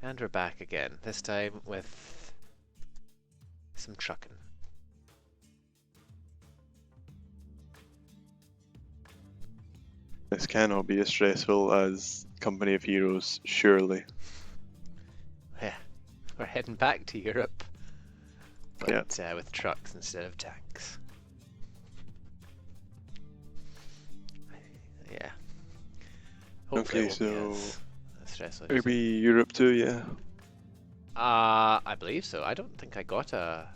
And we're back again, this time with some trucking. This cannot be as stressful as Company of Heroes, surely. Yeah, we're heading back to Europe, but Yeah. with trucks instead of tanks. Yeah. Hopefully it Okay, won't be so as stressful. maybe Europe too, yeah. I believe so. I don't think I got a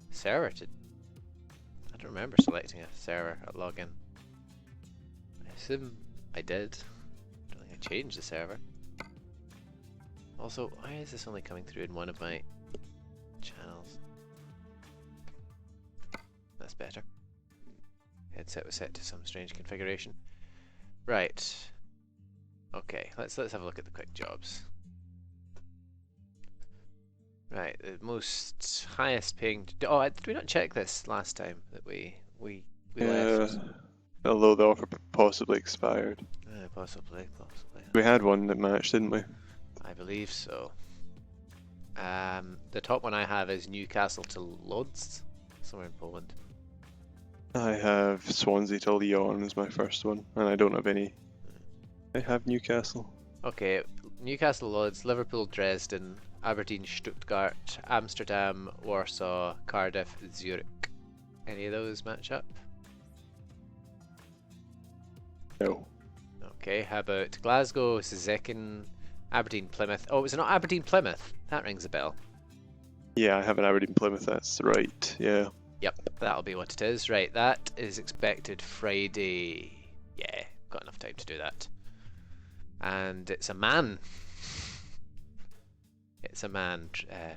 server to... I don't remember selecting a server at login. I assume I did. I don't think I changed the server. Also, why is this only coming through in one of my channels? That's better. Headset was set to some strange configuration. Right. Okay, let's have a look at the quick jobs. Right, the most highest paying. Oh, did we not check this last time that we left? Although the offer possibly expired. Possibly. We had one that matched, didn't we? I believe so. The top one I have is Newcastle to Lodz, somewhere in Poland. I have Swansea to Lyon as my first one, and I don't have any. I have Newcastle. Okay, Newcastle, Lodz, Liverpool, Dresden, Aberdeen, Stuttgart, Amsterdam, Warsaw, Cardiff, Zurich. Any of those match up? No. Okay, how about Glasgow, Szczecin, Aberdeen, Plymouth? Oh, was it not Aberdeen, Plymouth? That rings a bell. Yeah, I have an Aberdeen Plymouth, that's right, yeah. Yep, that'll be what it is. Right, that is expected Friday. Yeah, got enough time to do that. And it's a man. It's a man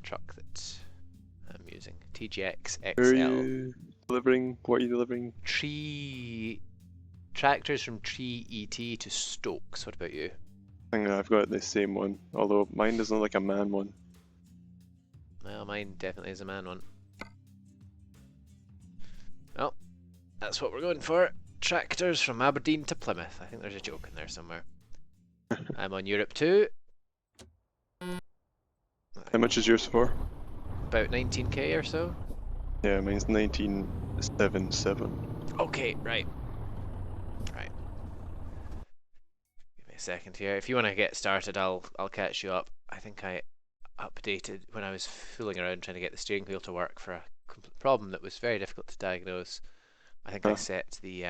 truck that I'm using. TGX Where are XL. you delivering? What are you delivering? Tractors from Tree ET to Stokes. What about you? I think I've got the same one, although mine doesn't look like a man one. Well, mine definitely is a man one. Well, that's what we're going for. Tractors from Aberdeen to Plymouth. I think there's a joke in there somewhere. I'm on Europe 2. How much is yours for? About 19k or so. Yeah, mine's 1977. Okay, right. Right. Give me a second here. If you want to get started, I'll catch you up. I think I updated when I was fooling around trying to get the steering wheel to work for a problem that was very difficult to diagnose. I think I set the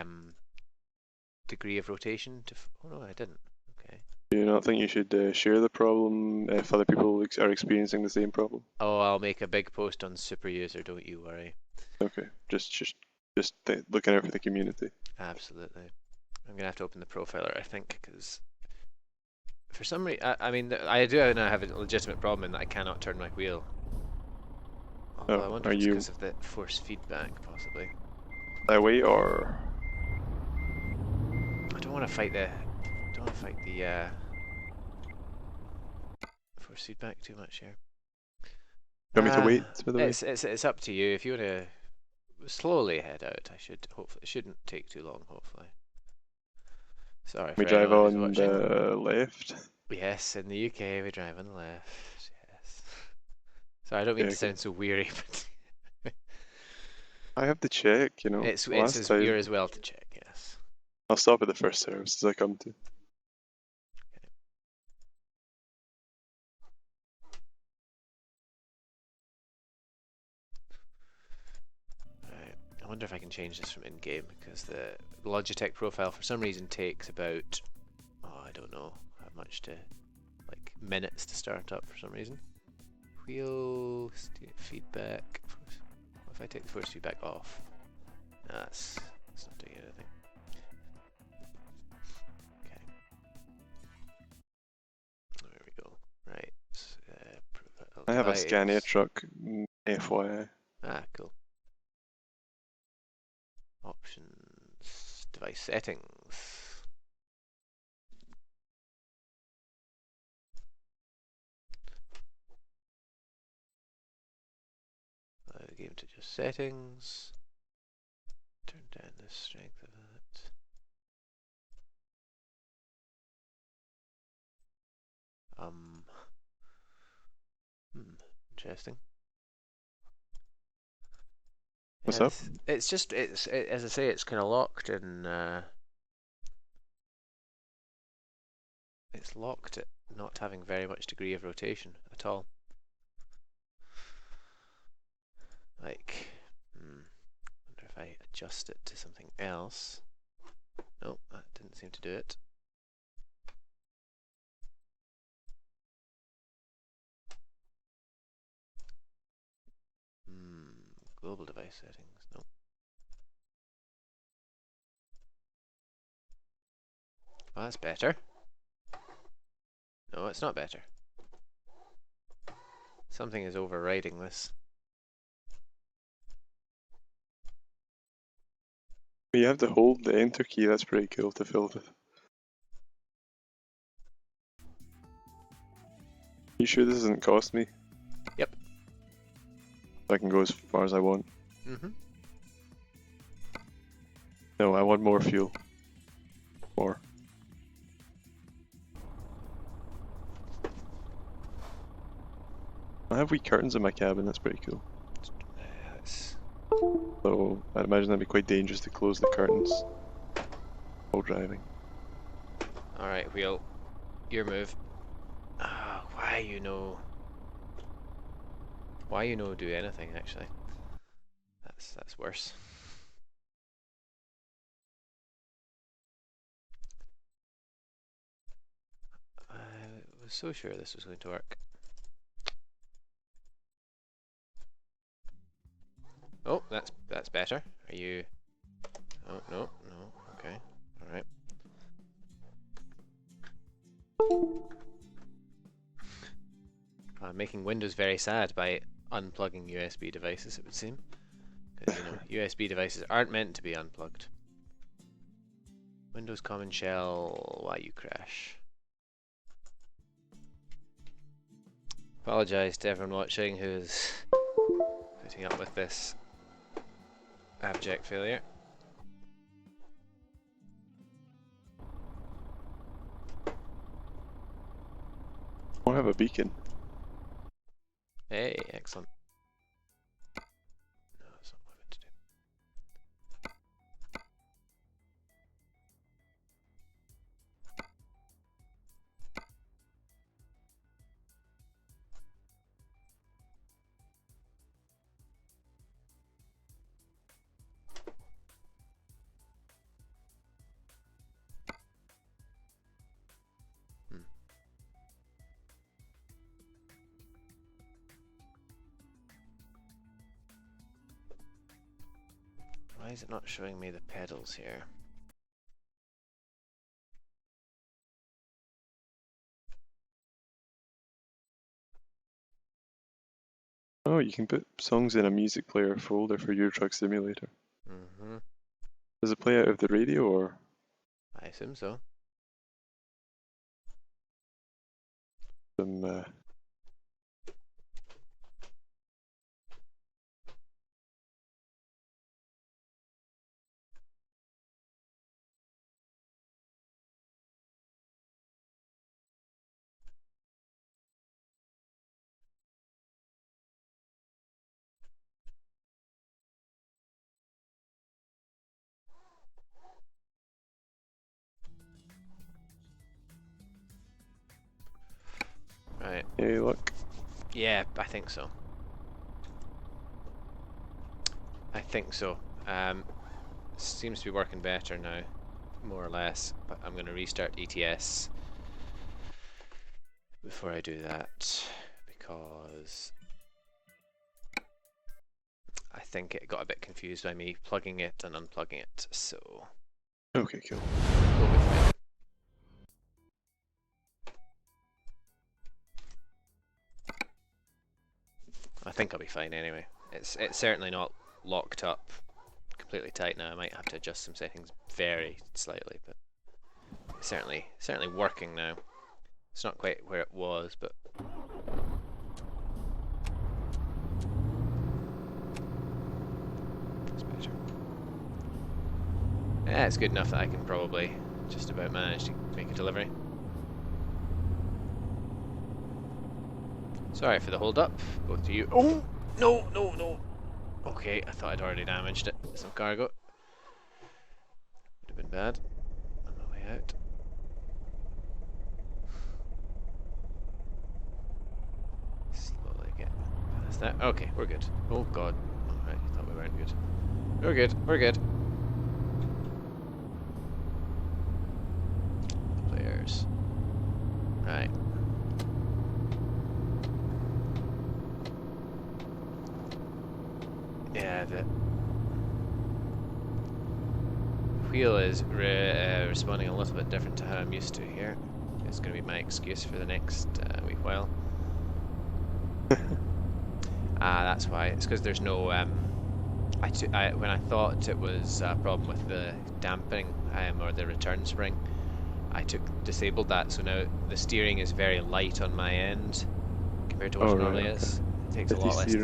degree of rotation to... Oh no, I didn't. Okay. Do you not think you should share the problem if other people are experiencing the same problem? Oh, I'll make a big post on Super User, don't you worry. Okay, just looking out for the community. Absolutely. I'm gonna have to open the profiler, I think, because for some reason, I mean, I do now have a legitimate problem in that I cannot turn my wheel. Although I wonder if it's because of the force feedback, possibly. That way, or I don't want to fight the force feedback too much here. you want me to wait? By the way, it's up to you. If you want to slowly head out, hopefully it shouldn't take too long. Hopefully. Sorry. we drive on the left. Yes, in the UK we drive on the left. Yes. Sorry, I don't mean to sound so weary, but I have to check. You know, you're as well to check. Yes. I'll stop at the first service as I come to. I wonder if I can change this from in-game, because the Logitech profile for some reason takes about, I don't know how much to, like minutes to start up for some reason. Wheel feedback. What if I take the force feedback off? No, that's not doing anything. Okay. There we go. Right. I have a Scania truck, FYI. Ah, cool. Options, device settings. Allow the game to just settings. Turn down the strength of it. interesting. What's up? It's just as I say, it's kind of locked in. It's locked at not having very much degree of rotation at all. Like, wonder if I adjust it to something else. Nope, that didn't seem to do it. Global device settings. Nope. Oh, that's better. No, it's not better. Something is overriding this. You have to hold the enter key, that's pretty cool to fill with. You sure this doesn't cost me? Yep. I can go as far as I want. Mm-hmm. No, I want more fuel. More. I have wee curtains in my cabin, that's pretty cool. So I'd imagine that'd be quite dangerous to close the curtains while driving. Alright, wheel. Your move. Why you know do anything actually. That's worse. I was so sure this was going to work. Oh, that's better. Are you? Oh no. Okay. All right. Making Windows very sad by unplugging USB devices, it would seem. Because, USB devices aren't meant to be unplugged. Windows Common Shell, why you crash? Apologise to everyone watching who's putting up with this abject failure. I have a beacon. Hey, excellent. No, that's not what I meant to do. Why is it not showing me the pedals here? Oh, you can put songs in a music player folder for Euro Truck Simulator. Mm-hmm. Does it play out of the radio or? I assume so. Some Right. Hey, look. Yeah, I think so. Seems to be working better now, more or less. But I'm going to restart ETS before I do that because I think it got a bit confused by me plugging it and unplugging it. So Okay, cool. go with me. I think I'll be fine anyway. It's certainly not locked up completely tight now. I might have to adjust some settings very slightly, but it's certainly working now. It's not quite where it was, but it's better. Yeah, it's good enough that I can probably just about manage to make a delivery. Sorry for the hold up, both of you. Oh! No, no, no! Okay, I thought I'd already damaged it. Some cargo. Would have been bad. On my way out. Slowly get past that. Okay, we're good. Oh god. Alright, I thought we weren't good. We're good, we're good. Players. Right. Yeah, the wheel is responding a little bit different to how I'm used to here. It's going to be my excuse for the next wee while. That's why. It's because there's no. When I thought it was a problem with the damping or the return spring, I disabled that. So now the steering is very light on my end compared to what it normally is. It takes a lot less.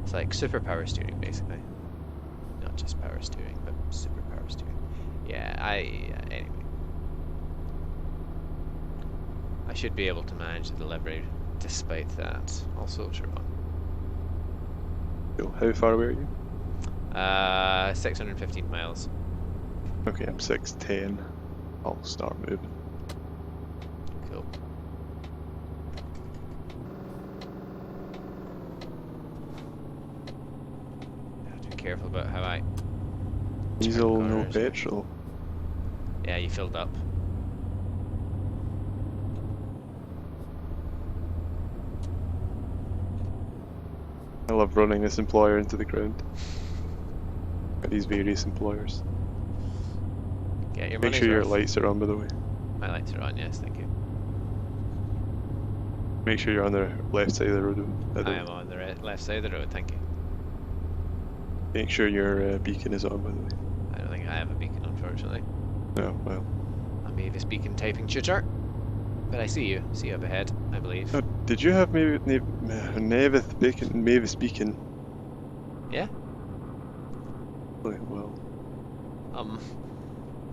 It's like super power steering, basically. Not just power steering, but super power steering. Yeah, anyway. I should be able to manage the delivery despite that. Also, sure. Cool. How far away are you? 615 miles. Okay, I'm 610. I'll start moving. Cool. Careful about how I Diesel, no petrol. Yeah, you filled up. I love running this employer into the ground. These various employers. Get your Make sure your lights are on, by the way. My lights are on, yes, thank you. Make sure you're on the left side of the road. I am on the left side of the road, thank you. Make sure your beacon is on, by the way. I don't think I have a beacon, unfortunately. No, well. I'm Mavis beacon typing tutor. But I see you up ahead, I believe. Oh, did you have Mavis beacon? Yeah? Well.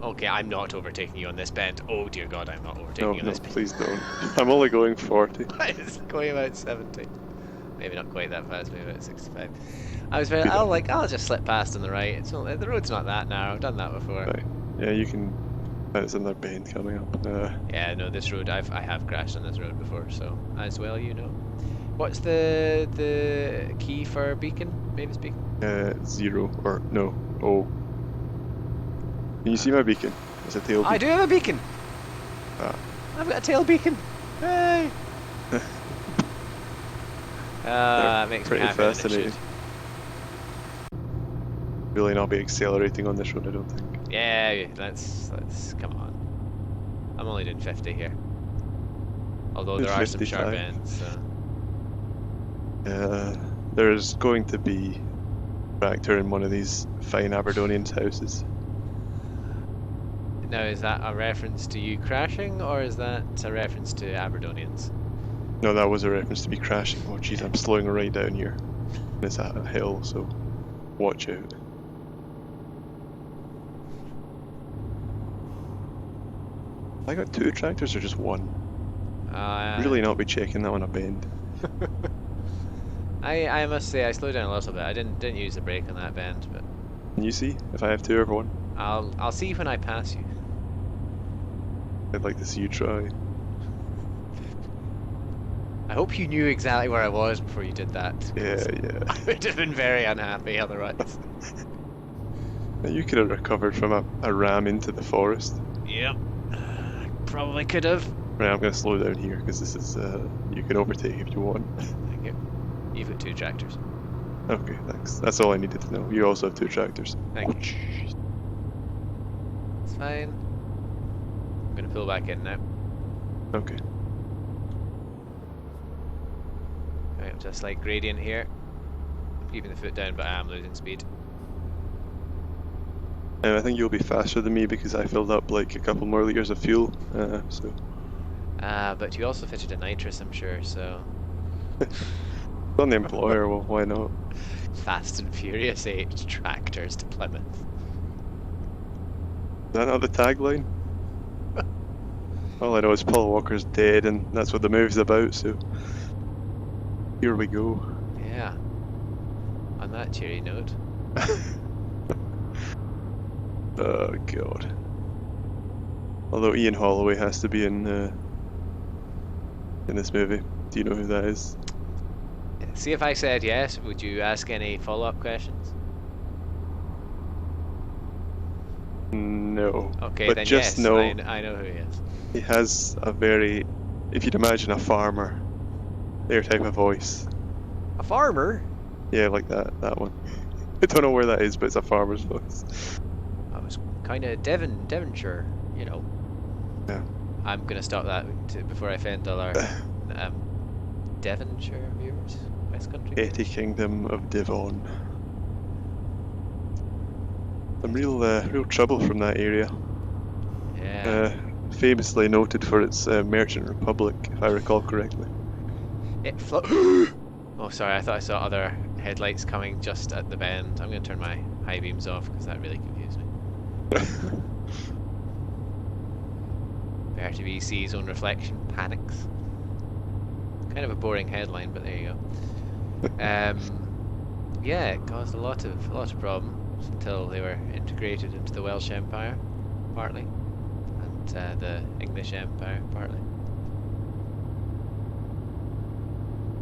Okay, I'm not overtaking you on this bend. Oh dear god, I'm not overtaking you on this No, bend. please don't. I'm only going 40. It's going about 70. Maybe not quite that fast, maybe about 65. I was very, I'll just slip past on the right. It's only, the road's not that narrow, I've done that before. Right. Yeah, you can. It's another bend coming up. Yeah, no, this road, I have crashed on this road before, so as well you know. What's the key for beacon? Mavis beacon? 0 or no. O. Can you see my beacon? It's a tail beacon. I do have a beacon! Ah. I've got a tail beacon! Hey! That makes me Pretty happy. fascinating. Really not be accelerating on this road, I don't think. Yeah, let's come on. I'm only doing 50 here. Although there are some sharp ends. There's going to be a tractor in one of these fine Aberdonians' houses. Now, is that a reference to you crashing, or is that a reference to Aberdonians? No, that was a reference to me crashing. Oh jeez, I'm slowing right down here. And it's at a hill, so watch out. I got 2 tractors or just 1? Really not be checking that on a bend. I must say I slowed down a little bit. I didn't use the brake on that bend, but Can you see if I have 2 or 1? I'll see when I pass you. I'd like to see you try. I hope you knew exactly where I was before you did that. Yeah. I would have been very unhappy otherwise. You could have recovered from a ram into the forest. Yep. Probably could have. Right, I'm going to slow down here because this is, you can overtake if you want. Thank you. You've got 2 tractors. Okay, thanks. That's all I needed to know. You also have 2 tractors. Thank you. It's fine. I'm going to pull back in now. Okay. Right, I'm just like gradient here. I'm keeping the foot down, but I am losing speed. And I think you'll be faster than me because I filled up like a couple more liters of fuel, so... But you also fitted a nitrous, I'm sure, so... On the employer, well, why not? Fast and Furious 8 tractors to Plymouth. Is that not the tagline? All I know is Paul Walker's dead and that's what the movie's about, so... Here we go. Yeah. On that cheery note. Oh god. Although Ian Holloway has to be in this movie. Do you know who that is? See, if I said yes, would you ask any follow-up questions? No. Okay, But then just yes, know I know who he is. he has a very, if you'd imagine a farmer, their type of voice. A farmer? Yeah, like that one. I don't know where that is, but it's a farmer's voice. I was kind of Devonshire, you know. Yeah. I'm gonna stop that before I offend all our Devonshire viewers, West Country. Petty Kingdom of Devon. Some real trouble from that area. Yeah. Famously noted for its merchant republic, if I recall correctly. It Oh, sorry. I thought I saw other headlights coming just at the bend. I'm gonna turn my high beams off because that really confused me. RTB sees own reflection, panics. Kind of a boring headline, but there you go. Yeah, it caused a lot of problems until they were integrated into the Welsh Empire, partly, and the English Empire, partly.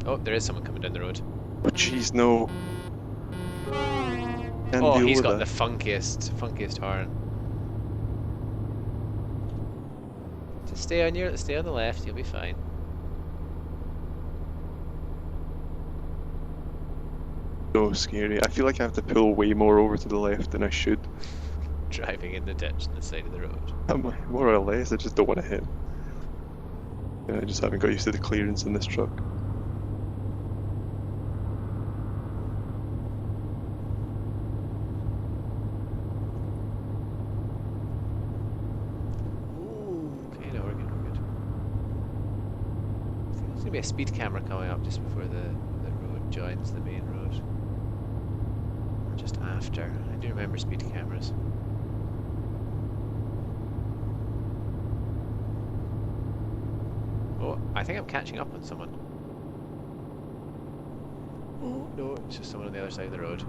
Oh, there is someone coming down the road. Oh jeez, no. Can't Oh, deal he's with got that. the funkiest horn. Just stay on the left, you'll be fine. So scary. I feel like I have to pull way more over to the left than I should. Driving in the ditch on the side of the road. More or less, I just don't want to hit. Yeah, I just haven't got used to the clearance in this truck. Okay, no, we're good. I think there's gonna be a speed camera coming up just before the road joins the main road. Or just after. I do remember speed cameras. Oh, I think I'm catching up on someone. Oh, no, it's just someone on the other side of the road.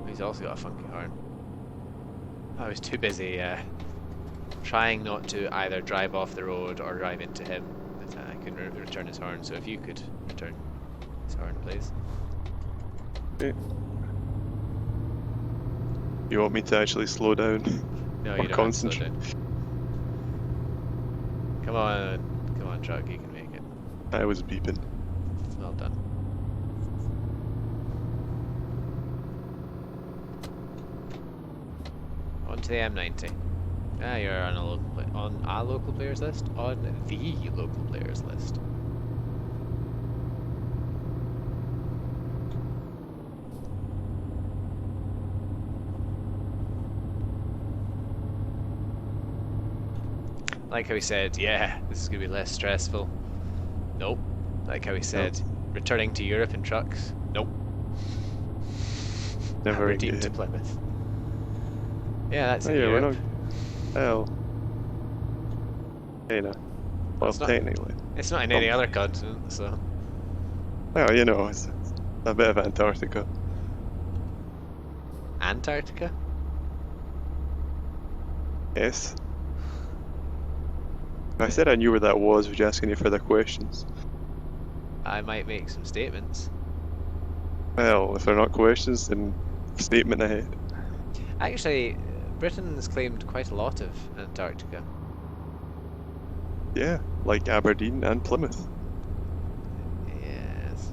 He's also got a funky horn. I was too busy trying not to either drive off the road or drive into him that I couldn't return his horn. So if you could return his horn, please. Okay. You want me to actually slow down? No, Or you don't have to slow concentrate? down. Come on, truck, you can make it. I was beeping. Well done. On to the M90. Ah, you're on a local players list? On the local players list. Like how he said, yeah, this is gonna be less stressful. Nope. Like how he said, returning to Europe in trucks. Nope. Never Aberdeen to again. Plymouth. Yeah, that's Oh in yeah, we're Europe. not. Well. You know. Well, It's not- technically. It's not in any other continent, so. Well, you know, it's a bit of Antarctica. Antarctica? Yes. If I said I knew where that was, would you ask any further questions? I might make some statements. Well, if they're not questions, then statement ahead. Actually, Britain's claimed quite a lot of Antarctica. Yeah, like Aberdeen and Plymouth. Yes.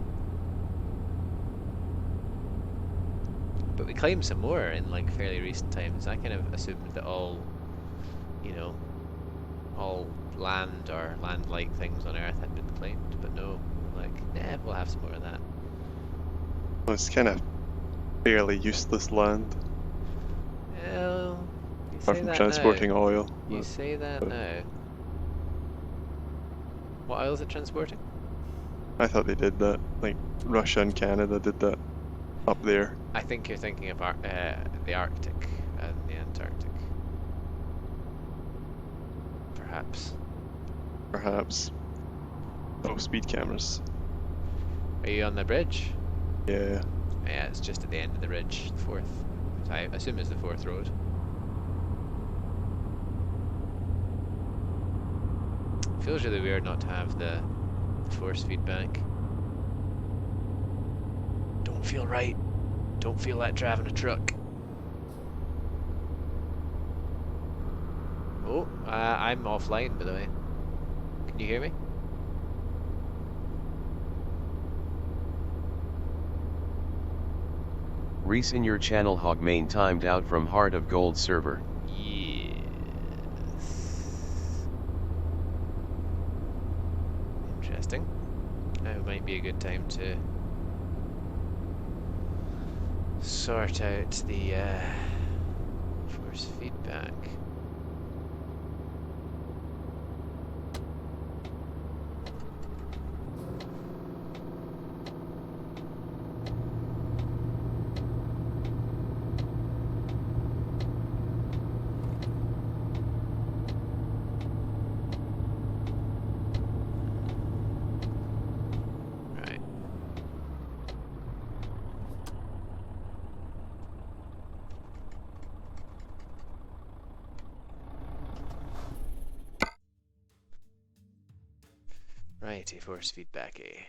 But we claimed some more in like fairly recent times. I kind of assumed that all land or land-like things on Earth had been claimed, but no. Like, we'll have some more of that. Well, it's kind of fairly useless land, Well, you apart say from that transporting now. oil. You but- say that but- now. What oil is it transporting? I thought they did that. Like Russia and Canada did that up there. I think you're thinking of the Arctic and the Antarctic. Perhaps. Perhaps. Oh, speed cameras. Are you on the bridge? Yeah. Yeah, it's just at the end of the ridge, the fourth. I assume it's the fourth road. Feels really weird not to have the force feedback. Don't feel right. Don't feel like driving a truck. Oh, I'm offline, by the way. Can you hear me? Reese in your channel Hogmain timed out from Heart of Gold server. Yes. Interesting. Now might be a good time to sort out the force feedback. Right. Righty, force feedback A.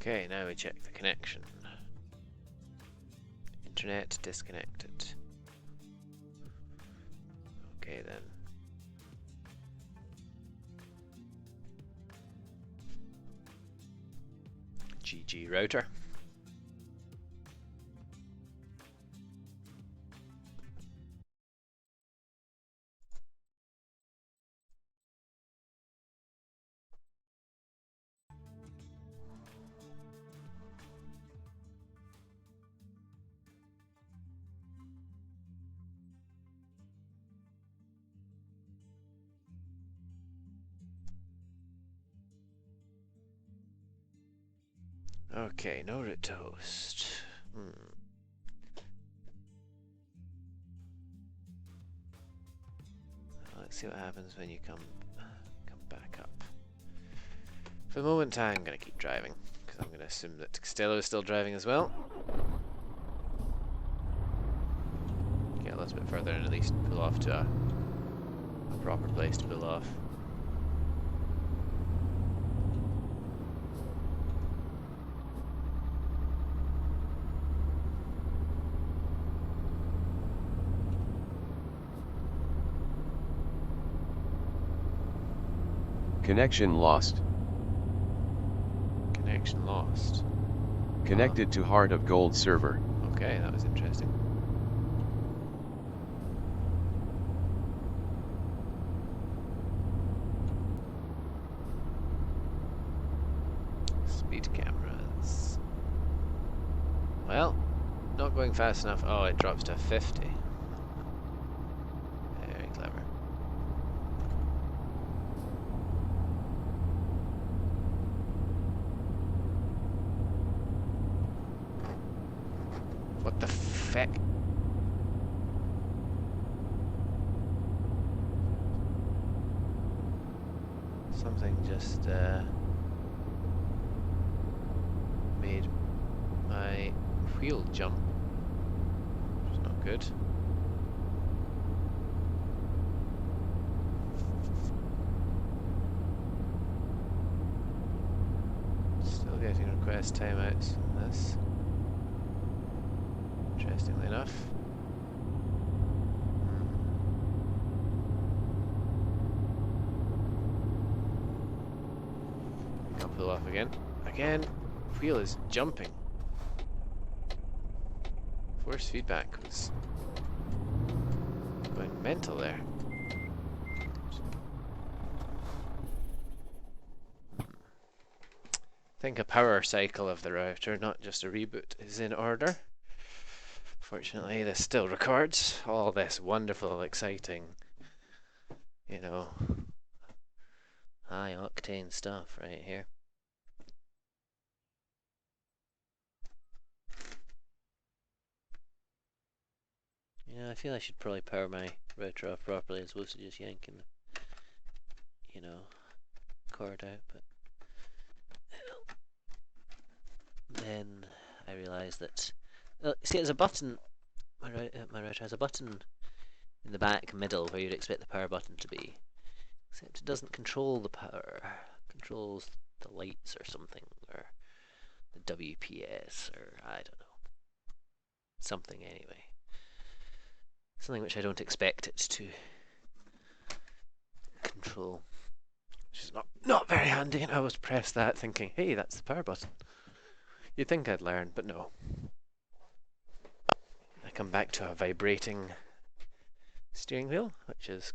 Okay, now we check the connection. Internet disconnected. Okay then. GG router. Okay, no route to host. Let's see what happens when you come back up. For the moment, I'm gonna keep driving because I'm gonna assume that Costello is still driving as well. Get a little bit further and at least pull off to a proper place to pull off. Connection lost. Connection lost. Connected to Heart of Gold server. Okay, that was interesting. Speed cameras. Well, not going fast enough. Oh, it drops to 50. Very clever. What the feck? Something just made my wheel jump, which is not good. Still getting request timeouts on this. Interestingly enough. pull off again. Again, wheel is jumping. Force feedback was going mental there. I think a power cycle of the router, not just a reboot, is in order. Fortunately, this still records all this wonderful, exciting, you know, high octane stuff right here. Yeah, I feel I should probably power my router off properly as opposed to just yanking the, you know, cord out, but then I realised that, see, there's a button, my router has a button in the back middle where you'd expect the power button to be, except it doesn't control the power, it controls the lights or something, or the WPS, or I don't know, something anyway. Something which I don't expect it to control, which is not very handy, and I always press that thinking, hey, that's the power button. You'd think I'd learn, but no. I come back to a vibrating steering wheel, which is,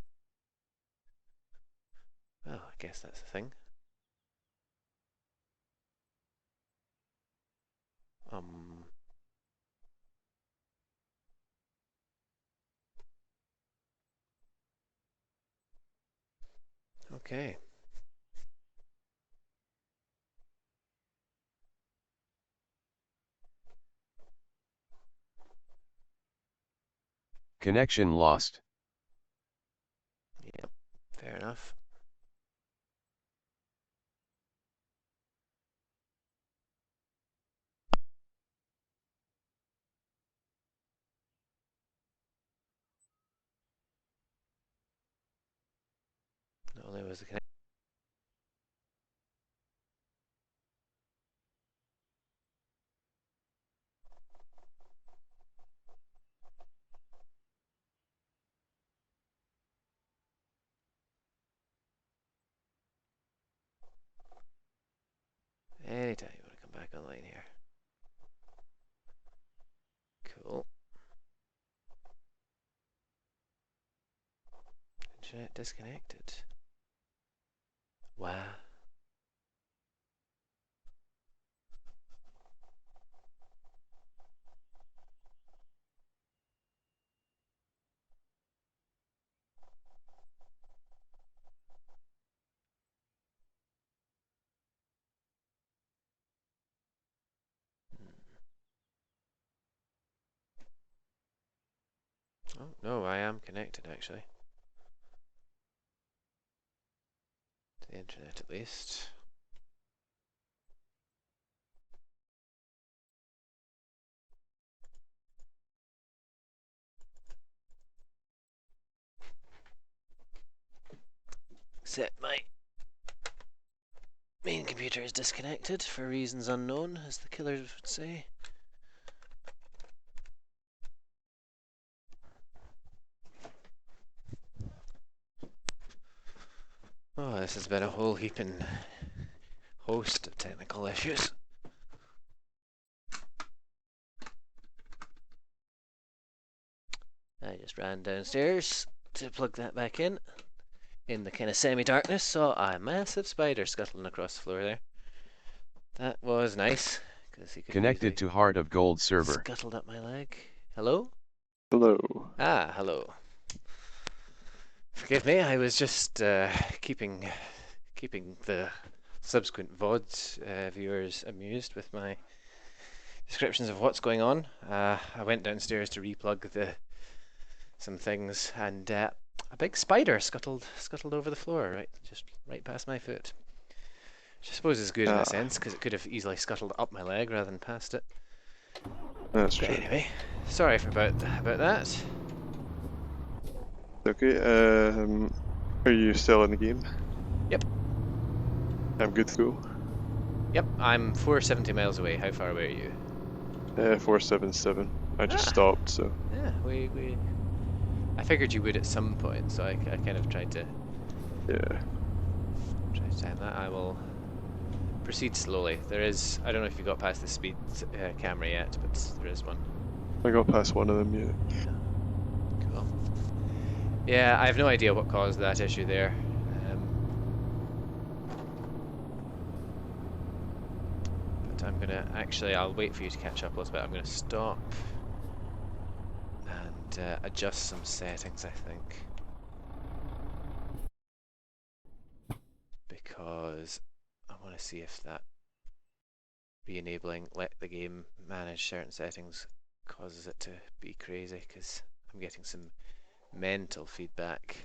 well, I guess that's the thing. Okay. Connection lost. Yep, fair enough. Not only was the connection. Anytime you want to come back online here. Cool. Internet disconnected. Wow. Oh, no, I am connected actually. To the internet at least. Except my main computer is disconnected for reasons unknown, as the killers would say. Oh, this has been a whole heaping host of technical issues. I just ran downstairs to plug that back in the kind of semi-darkness, saw a massive spider scuttling across the floor there. That was nice, because he could Connected to Heart of Gold server. scuttled up my leg. Hello? Hello. Ah, hello. Forgive me, I was just keeping the subsequent VOD viewers amused with my descriptions of what's going on. I went downstairs to replug some things, and a big spider scuttled over the floor, just right past my foot. Which I suppose is good in a sense, because it could have easily scuttled up my leg rather than past it. That's But true. anyway, sorry about that. Okay, are you still in the game? Yep. I'm good to go. Yep, I'm 470 miles away. How far away are you? 477. I just Ah. stopped, so. Yeah, I figured you would at some point, so I kind of tried to Yeah. time that. I will proceed slowly. There is, I don't know if you got past the speed camera yet, but there is one. I got past one of them yet. Cool. Yeah, I have no idea what caused that issue there. But I'm gonna, actually, I'll wait for you to catch up a little bit. I'm gonna stop and adjust some settings, I think. Because I want to see if that re-enabling let the game manage certain settings causes it to be crazy, because I'm getting some mental feedback.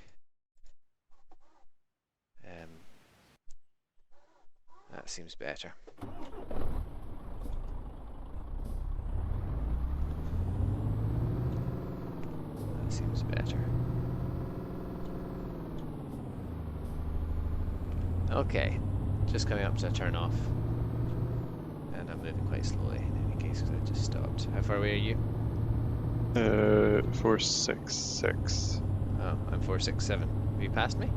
That seems better. That seems better. Okay, just coming up to a turn off. And I'm moving quite slowly in any case because I just stopped. How far away are you? 466. Oh, I'm 467. Have you passed me?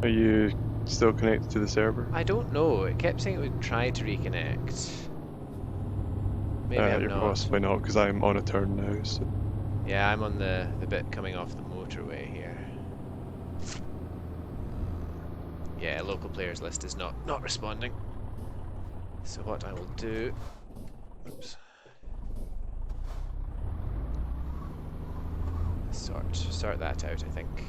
Are you still connected to the server? I don't know. It kept saying it would try to reconnect. Maybe I'm You're not. possibly not, because I'm on a turn now. So. Yeah, I'm on the bit coming off the motorway here. Yeah, local players list is not responding. So what I will do, oops, sort that out, I think.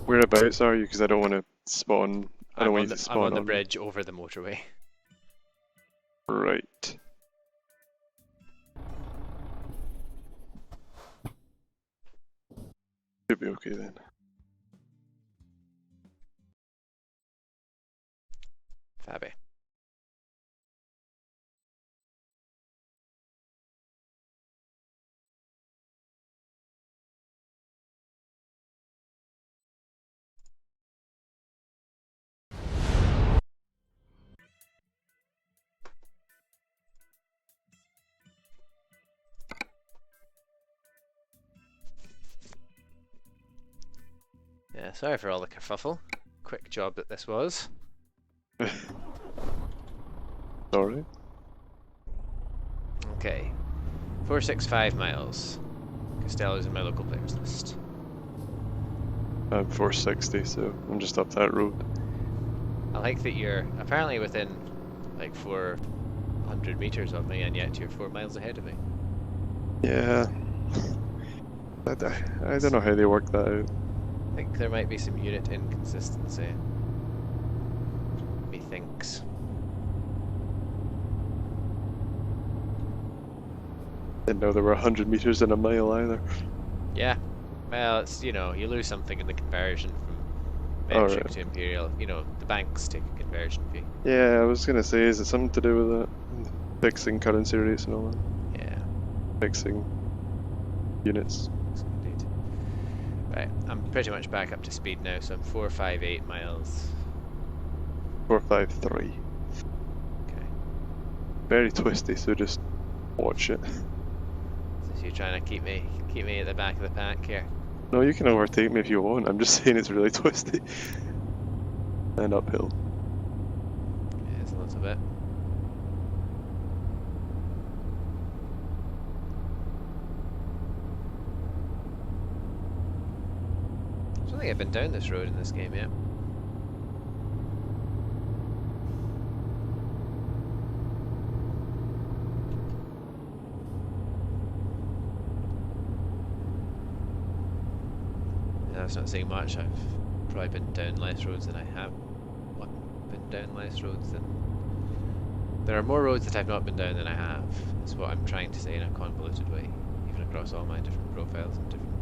Whereabouts are you? Because I don't want to spawn. I don't want you to spawn I'm on the me. bridge over the motorway. Right. Should be okay then. Fabby. Yeah, sorry for all the kerfuffle. Quick job that this was. Sorry. Okay, 465 miles. Costello's in my local players list. I'm 460, so I'm just up that road. I like that you're apparently within like 400 meters of me, and yet you're 4 miles ahead of me. Yeah. I don't know how they work that out. I think there might be some unit inconsistency. Methinks. Didn't know there were 100 meters in a mile either. Yeah. Well, it's, you know, you lose something in the conversion from metric right. to imperial. You know, the banks take a conversion fee. Yeah, I was gonna say, is it something to do with that? Fixing currency rates and all that? Yeah. Fixing units. Indeed. Right, I'm pretty much back up to speed now, so I'm 458 miles. 453. Okay. Very twisty, so just watch it. So you're trying to keep me at the back of the pack here. No, you can overtake me if you want. I'm just saying it's really twisty. And uphill. Yeah, it's a little bit. I don't think I've been down this road in this game yet. Yeah, that's not saying much. I've probably been down less roads than I have. What? Been down less roads than. There are more roads that I've not been down than I have. That's what I'm trying to say in a convoluted way, even across all my different profiles and different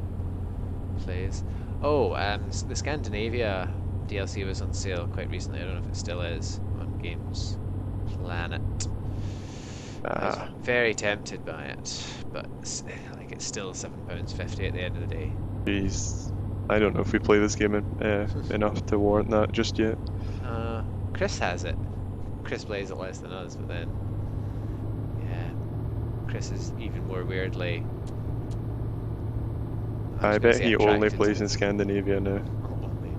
plays. Oh, the Scandinavia DLC was on sale quite recently. I don't know if it still is on Games Planet. I was very tempted by it, but like it's still £7.50 at the end of the day. Jeez. I don't know if we play this game enough to warrant that just yet. Chris has it. Chris plays it less than us, but then, yeah, Chris is even more weirdly. I bet he only plays in Scandinavia now.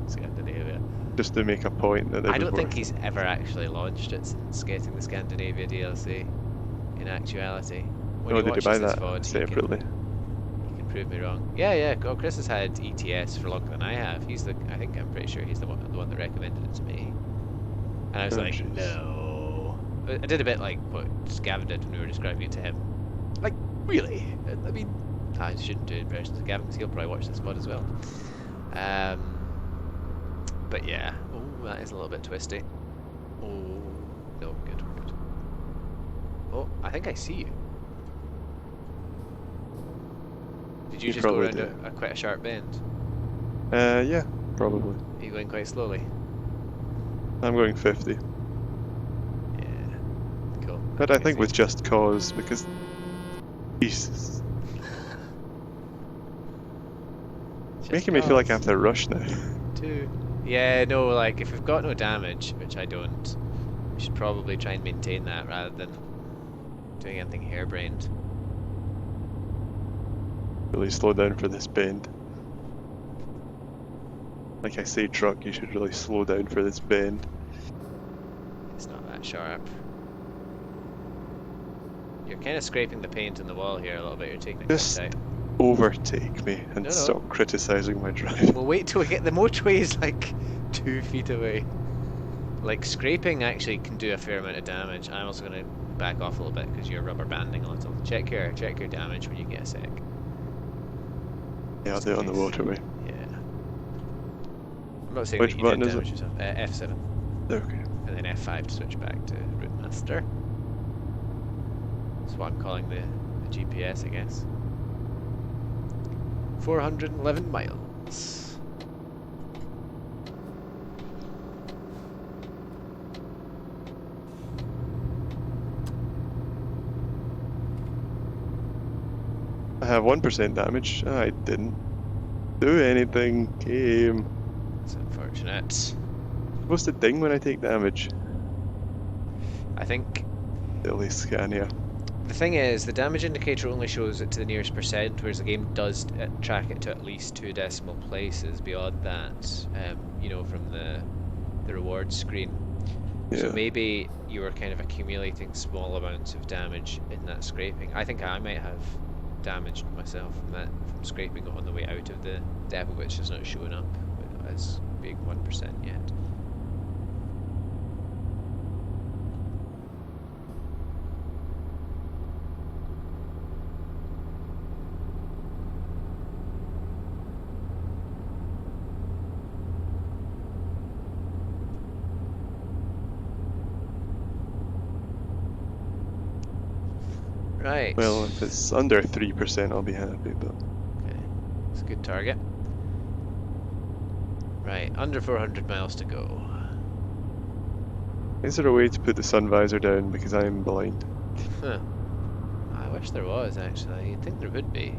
Scandinavia. just to make a point that it I was don't think worth he's ever actually launched it since getting the Scandinavia DLC. In actuality, when Oh, he did you watches buy this that VOD, separately? he can prove me wrong. Yeah. Oh, Chris has had ETS for longer than I have. I'm pretty sure he's the one that recommended it to me. And I was Oh, like, jeez. no. I did a bit like what Gavin did when we were describing it to him. Like, really? I mean, I shouldn't do impressions of Gavin because he'll probably watch this VOD as well. But yeah. Oh, that is a little bit twisty. Oh, no, good. Oh, I think I see you. Did you You just go probably around do. quite a sharp bend? Yeah, probably. Are you going quite slowly? I'm going 50. Yeah. Cool. But I think see with Just Cause, because... Jesus. Just Making me feel like I have cause. to rush now. Two. Yeah, no, like, if we've got no damage, which I don't, we should probably try and maintain that rather than doing anything harebrained. Really slow down for this bend. Like I say, truck, you should really slow down for this bend. It's not that sharp. You're kind of scraping the paint on the wall here a little bit. You're taking it Just quite tight. overtake me and No. stop criticizing my drive. We'll wait till we get the motorway is like 2 feet away. Like scraping actually can do a fair amount of damage. I'm also going to back off a little bit because you're rubber banding a little. Check your damage when you get a sec. Yeah, I'll Just do it in on the case. motorway. Yeah. I'm not saying Which that you button did is damage it? yourself. F7 Okay. and then F5 to switch back to Route Master. That's what I'm calling the GPS, I guess. 411 miles. I have 1% damage. I didn't do anything. Game. It's unfortunate. Supposed to ding when I take damage. I think Silly Scania. the thing is, the damage indicator only shows it to the nearest percent, whereas the game does track it to at least 2 decimal places beyond that, you know, from the reward screen. Yeah. So maybe you were kind of accumulating small amounts of damage in that scraping. I think I might have damaged myself from scraping on the way out of the depot, which is not showing up as being 1% yet. Right. Well, if it's under 3%, I'll be happy, but... Okay, it's a good target. Right, under 400 miles to go. Is there a way to put the sun visor down because I'm blind? Huh. I wish there was, actually. You'd think there would be.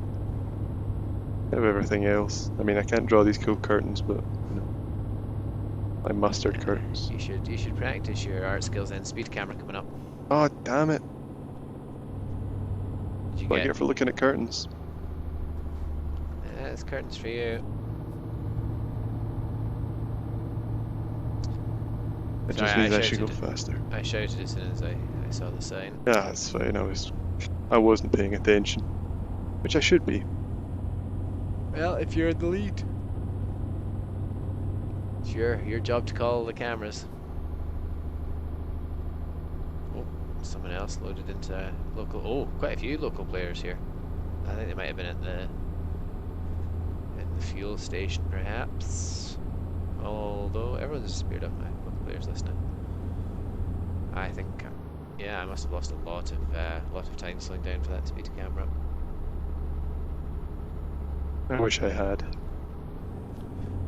I have everything else. I mean, I can't draw these cool curtains, but, you know. My mustard curtains. You should practice your art skills then. Speed camera coming up. Oh, damn it. Did you What I get? get for looking at curtains. It's curtains for you. It Sorry, just means I should go shouted- faster. I shouted as soon as I saw the sign. Yeah, that's fine. I wasn't paying attention. Which I should be. Well, if you're in the lead. It's your job to call the cameras. Oh, someone else loaded into local. Oh, quite a few local players here. I think they might have been at the fuel station, perhaps. Although everyone's disappeared off my local players list now. I think, yeah, I must have lost a lot of time slowing down for that speed camera. I wish I had.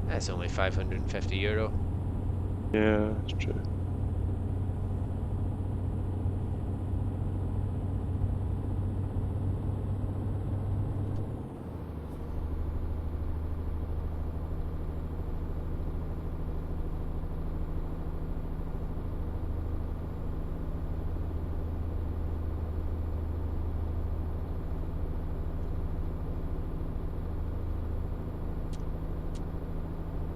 That's only €550. Yeah, that's true.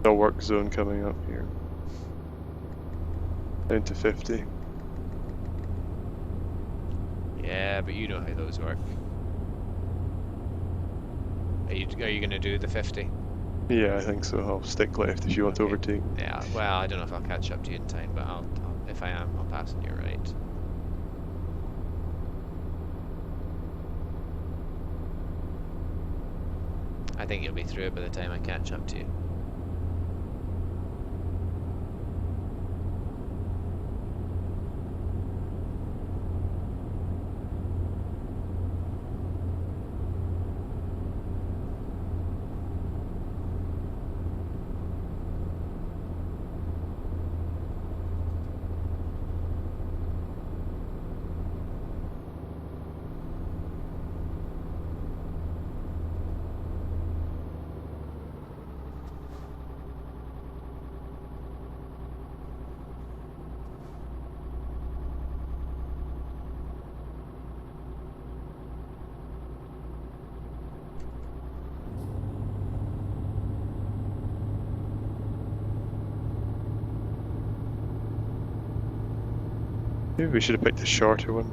The work zone coming up here. Down to 50. Yeah, but you know how those work. Are you gonna do the 50? Yeah, I think so. I'll stick left if you want to Okay. overtake. Yeah. Well, I don't know if I'll catch up to you in time, but if I am, I'll pass on your right. I think you'll be through it by the time I catch up to you. Maybe we should have picked a shorter one.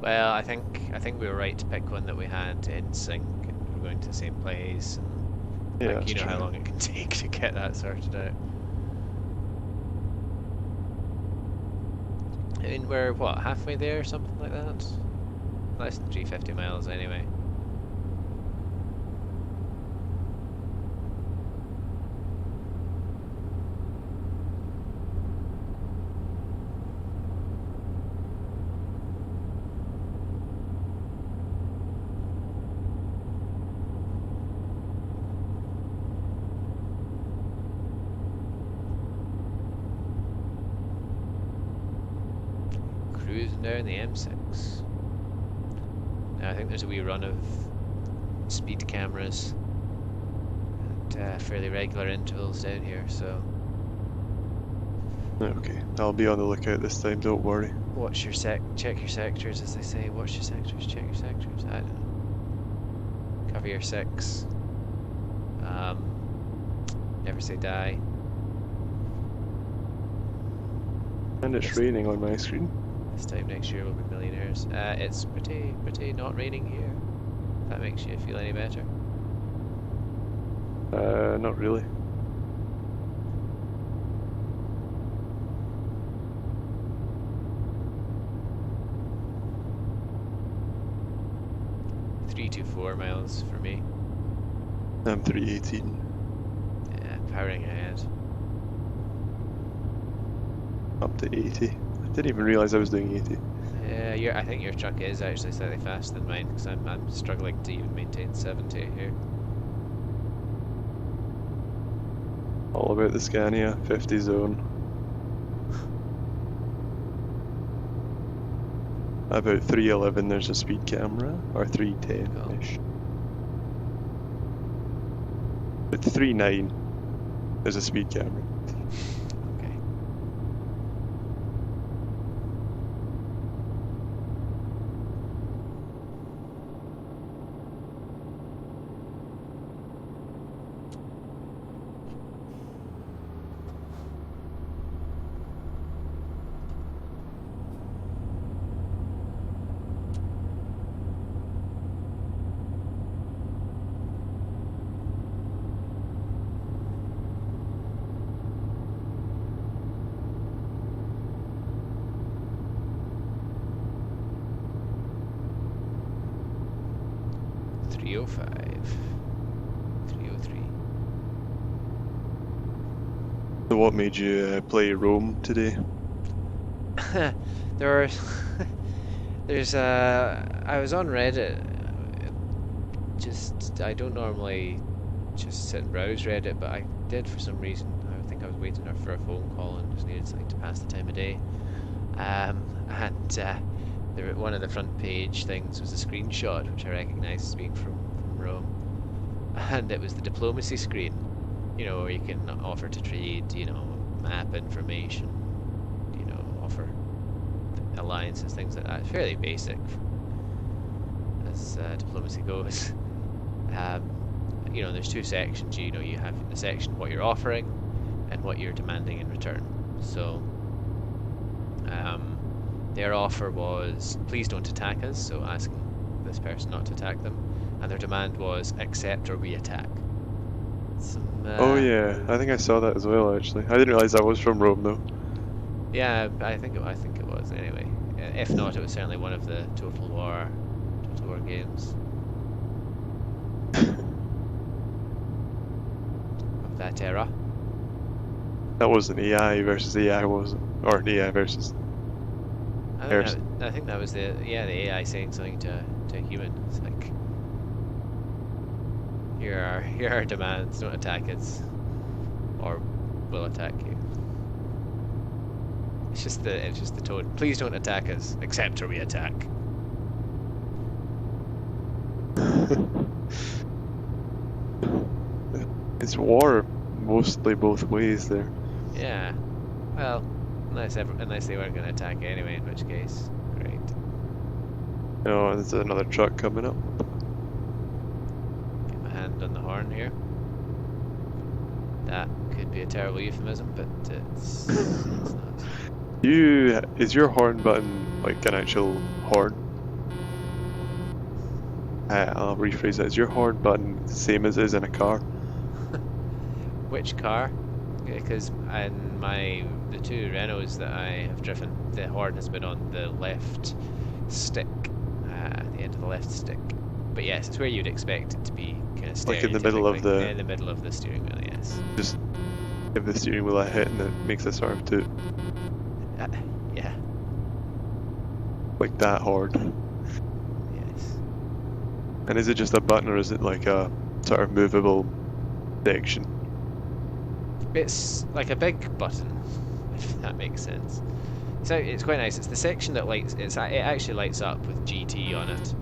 Well, I think we were right to pick one that we had in sync, and we're going to the same place. And Yeah, like, that's you know true. how long it can take to get that sorted out. I mean, we're what, halfway there or something like that? Less than 350 miles anyway. Cruising down the M6. Now I think there's a wee run of speed cameras at fairly regular intervals down here, so Okay, I'll be on the lookout this time, don't worry. check your sectors, as they say. Watch your sectors, check your sectors. I don't know. Cover your six. Never say die. And it's raining on my screen. This time next year we'll be millionaires. It's pretty not raining here. If that makes you feel any better. Not really. Three to 4 miles for me. I'm 318. Yeah, powering ahead. Up to 80. I didn't even realise I was doing 80. Yeah, I think your truck is actually slightly faster than mine, because I'm struggling to even maintain 70 here. All about the Scania, 50 zone. About 311 there's a speed camera, or 310-ish. At 39 there's a speed camera. Okay. .305, 303. So what made you play Rome today? I was on Reddit. I don't normally just sit and browse Reddit, but I did for some reason. I think I was waiting for a phone call and just needed something to pass the time of day. One of the front page things was a screenshot, which I recognised as being from Rome, and it was the diplomacy screen. You know, where you can offer to trade, you know, map information, you know, offer alliances, things like that. Fairly basic as diplomacy goes. you know, there's two sections. You know, you have the section what you're offering and what you're demanding in return. So their offer was please don't attack us, so asking this person not to attack them, and their demand was accept or we attack. Oh yeah, I think I saw that as well actually. I didn't realise that was from Rome though. Yeah, I think it was anyway. If not, it was certainly one of the Total War games of that era. That wasn't AI versus AI, was it? Or AI versus person. I think that was the AI saying something to a human. It's like, here are our demands, don't attack us, or we'll attack you. It's just the tone. Please don't attack us, accept or we attack. It's war mostly both ways there. Yeah. Well, unless they weren't going to attack anyway, in which case, great. Oh, there's another truck coming up. Get my hand on the horn here. That could be a terrible euphemism, but it's not. Is your horn button like an actual horn? I'll rephrase that. Is your horn button the same as it is in a car? Which car? Because in the two Renaults that I have driven, the horn has been on the left stick, at the end of the left stick. But yes, it's where you'd expect it to be, kind of Like in the middle of the... in the middle of the steering wheel, yes. Just give the steering wheel a hit and it makes a sort of toot. Yeah. Like that horn. Yes. And is it just a button or is it like a sort of movable section? It's like a big button, if that makes sense. So it's quite nice. It's the section that lights. It actually lights up with GT on it,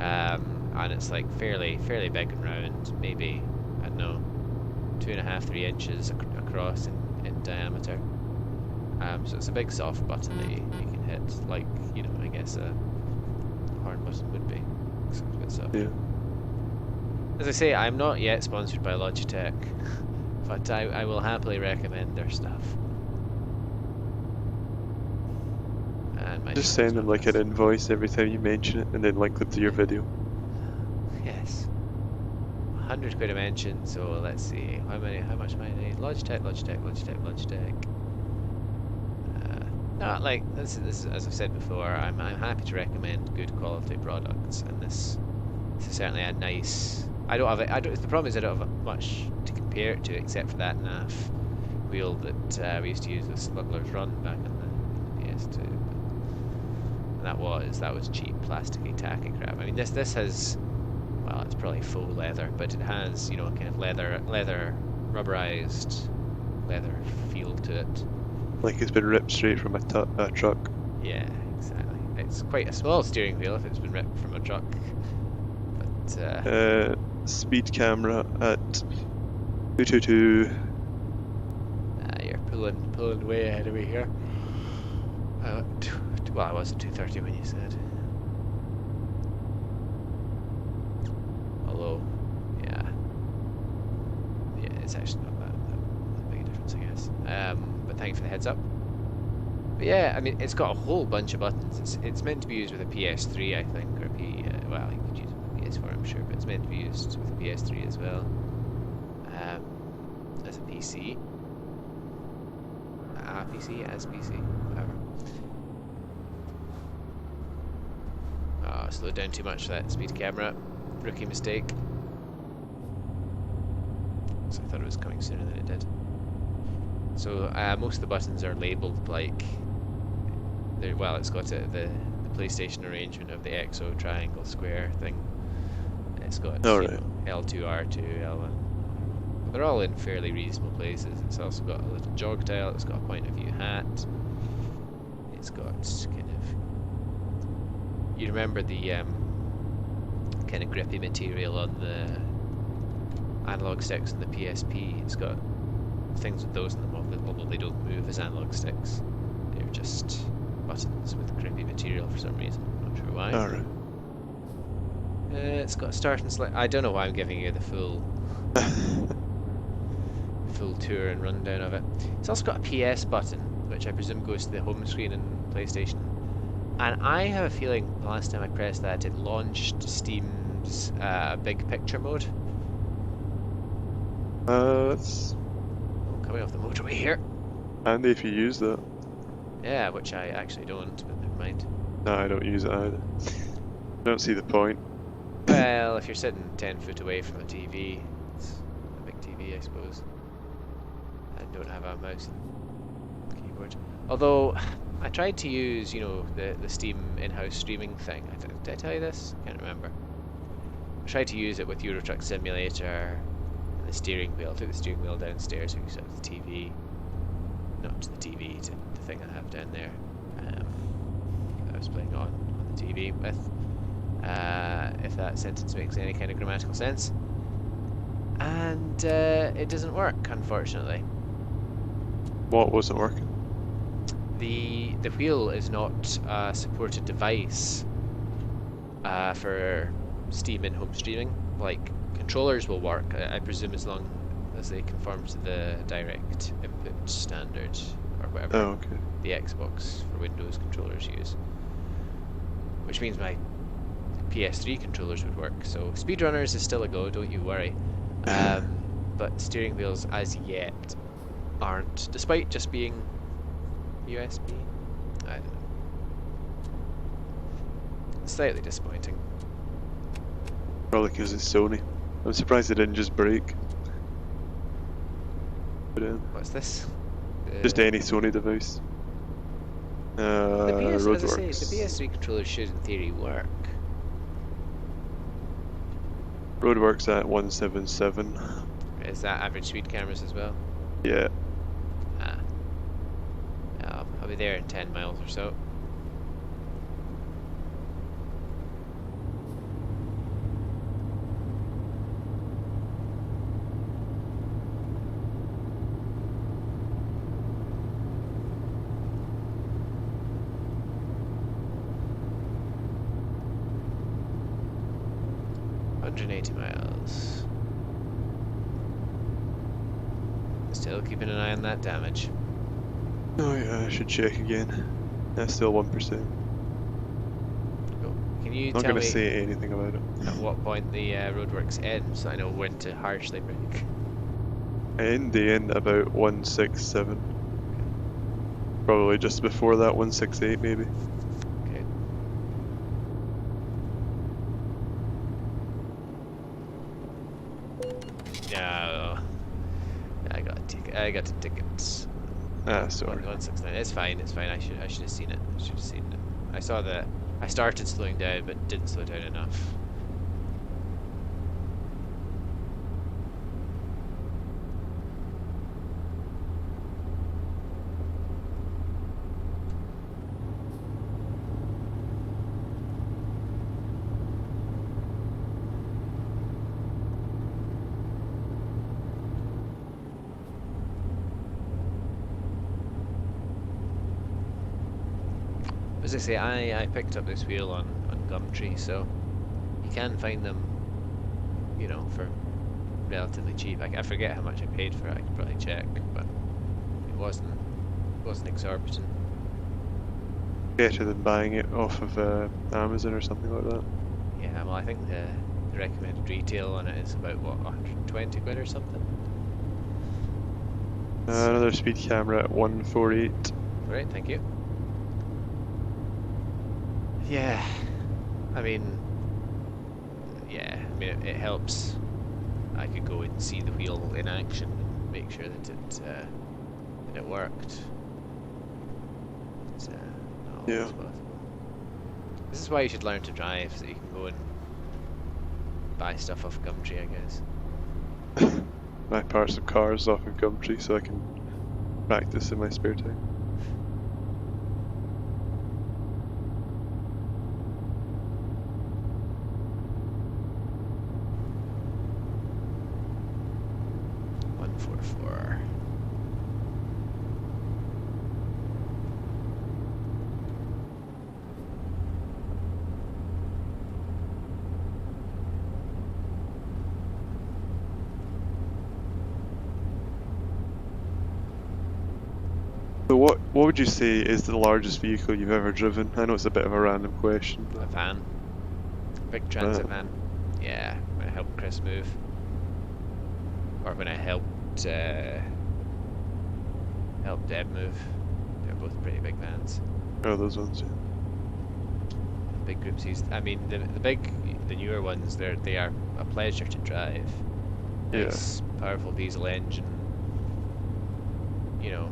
and it's like fairly big and round. Maybe, I don't know, 2.5, 3 inches across in diameter. So it's a big soft button that you can hit, like, you know, I guess a horn button would be. So it's a bit soft. Yeah. As I say, I'm not yet sponsored by Logitech, but I will happily recommend their stuff. And Just send them like an invoice every time you mention it and then link them to your video. Yes. 100 quid a mention, so let's see. How much am I need? Logitech. No, like this is as I've said before, I'm happy to recommend good quality products, and this is certainly a nice. The problem is I don't have much to compare it to except for that NAF wheel that we used to use with Smuggler's Run back in the ETS2. And that was cheap, plasticky, tacky crap. I mean, this has, well, it's probably faux leather, but it has, you know, kind of leather, rubberized leather feel to it. Like it's been ripped straight from a truck. Yeah, exactly. It's quite a small steering wheel if it's been ripped from a truck. But speed camera at 222. You're pulling way ahead of me here. Well, I was at 230 when you said. Although, yeah, it's actually not that big a difference, I guess. But thanks for the heads up. But yeah, I mean, it's got a whole bunch of buttons. It's meant to be used with a PS3, I think, or well, you could use it with a PS4, I'm sure, but it's meant to be used with a PS3 as well, as a PC. PC, as PC, whatever. Slowed down too much for that speed camera. Rookie mistake. So I thought it was coming sooner than it did. So most of the buttons are labelled like, well, it's got the PlayStation arrangement of the XO triangle square thing. It's got L2, R2, L1. But they're all in fairly reasonable places. It's also got a little jog tile. It's got a point of view hat. It's got kind of, you remember the kind of grippy material on the analog sticks and the PSP. It's got things with those in them, although they don't move as analog sticks. They're just buttons with grippy material for some reason. Not sure why. Alright. it's got start and select. I don't know why I'm giving you the full tour and rundown of it. It's also got a PS button, which I presume goes to the home screen in PlayStation. And I have a feeling the last time I pressed that, it launched Steam's big picture mode. It's Oh, coming off the motorway here. handy if you use that. Yeah, which I actually don't, but never mind. No, I don't use it either. Don't see the point. Well, if you're sitting 10 foot away from a TV, it's a big TV, I suppose, and don't have a mouse and keyboard. Although, I tried to use, you know, the Steam in-house streaming thing. Did I tell you this? I can't remember. I tried to use it with Euro Truck Simulator and the steering wheel. I took the steering wheel downstairs, so we set up the TV. Not to the TV, to the thing I have down there. That I was playing on the TV with. If that sentence makes any kind of grammatical sense. And it doesn't work, unfortunately. What wasn't working? The wheel is not a supported device for Steam in-home streaming. Like, controllers will work, I presume, as long as they conform to the direct input standard, or whatever Oh, okay. the Xbox for Windows controllers use. Which means my PS3 controllers would work. So speedrunners is still a go, don't you worry. But steering wheels as yet aren't, despite just being USB. I don't know. Slightly disappointing. Probably because it's Sony. I'm surprised they didn't just break. But, What's this? just any Sony device. The PS, as I Roadworks. say, the PS3 controllers should in theory work. Roadworks at 177. Is that average speed cameras as well? Yeah. Ah. I'll be there in 10 miles or so. $180 miles. Still keeping an eye on that damage. Oh yeah, I should check again. That's still 1%. Cool. Can you Not tell gonna me say anything about it. at what point the roadworks end, so I know when to harshly brake? They end about 167. Probably just before that, 168 maybe. Okay. No. I got a ticket. I got the tickets. Ah, sorry. 169. It's fine. It's fine. I should have seen it. I should have seen it. I saw that. I started slowing down, but didn't slow down enough. As I say, I picked up this wheel on Gumtree, so you can find them, you know, for relatively cheap. I forget how much I paid for it. I could probably check, but it wasn't exorbitant. Better than buying it off of Amazon or something like that. Yeah, well, I think the recommended retail on it is about what, 120 quid or something. Another speed camera at 148. Right, thank you. Yeah, I mean, it helps. I could go and see the wheel in action and make sure that it worked. It's not always Yeah. possible. This is why you should learn to drive, so you can go and buy stuff off Gumtree, I guess. Buy parts of cars off of Gumtree so I can practice in my spare time. what would you say is the largest vehicle you've ever driven? I know it's a bit of a random question, A but van. Big transit van. Yeah, when I helped Chris move. Or when I helped Deb move. They're both pretty big vans. oh, those ones. Yeah. Big groups. I mean, the newer ones, they are a pleasure to drive. Nice, powerful diesel engine. You know,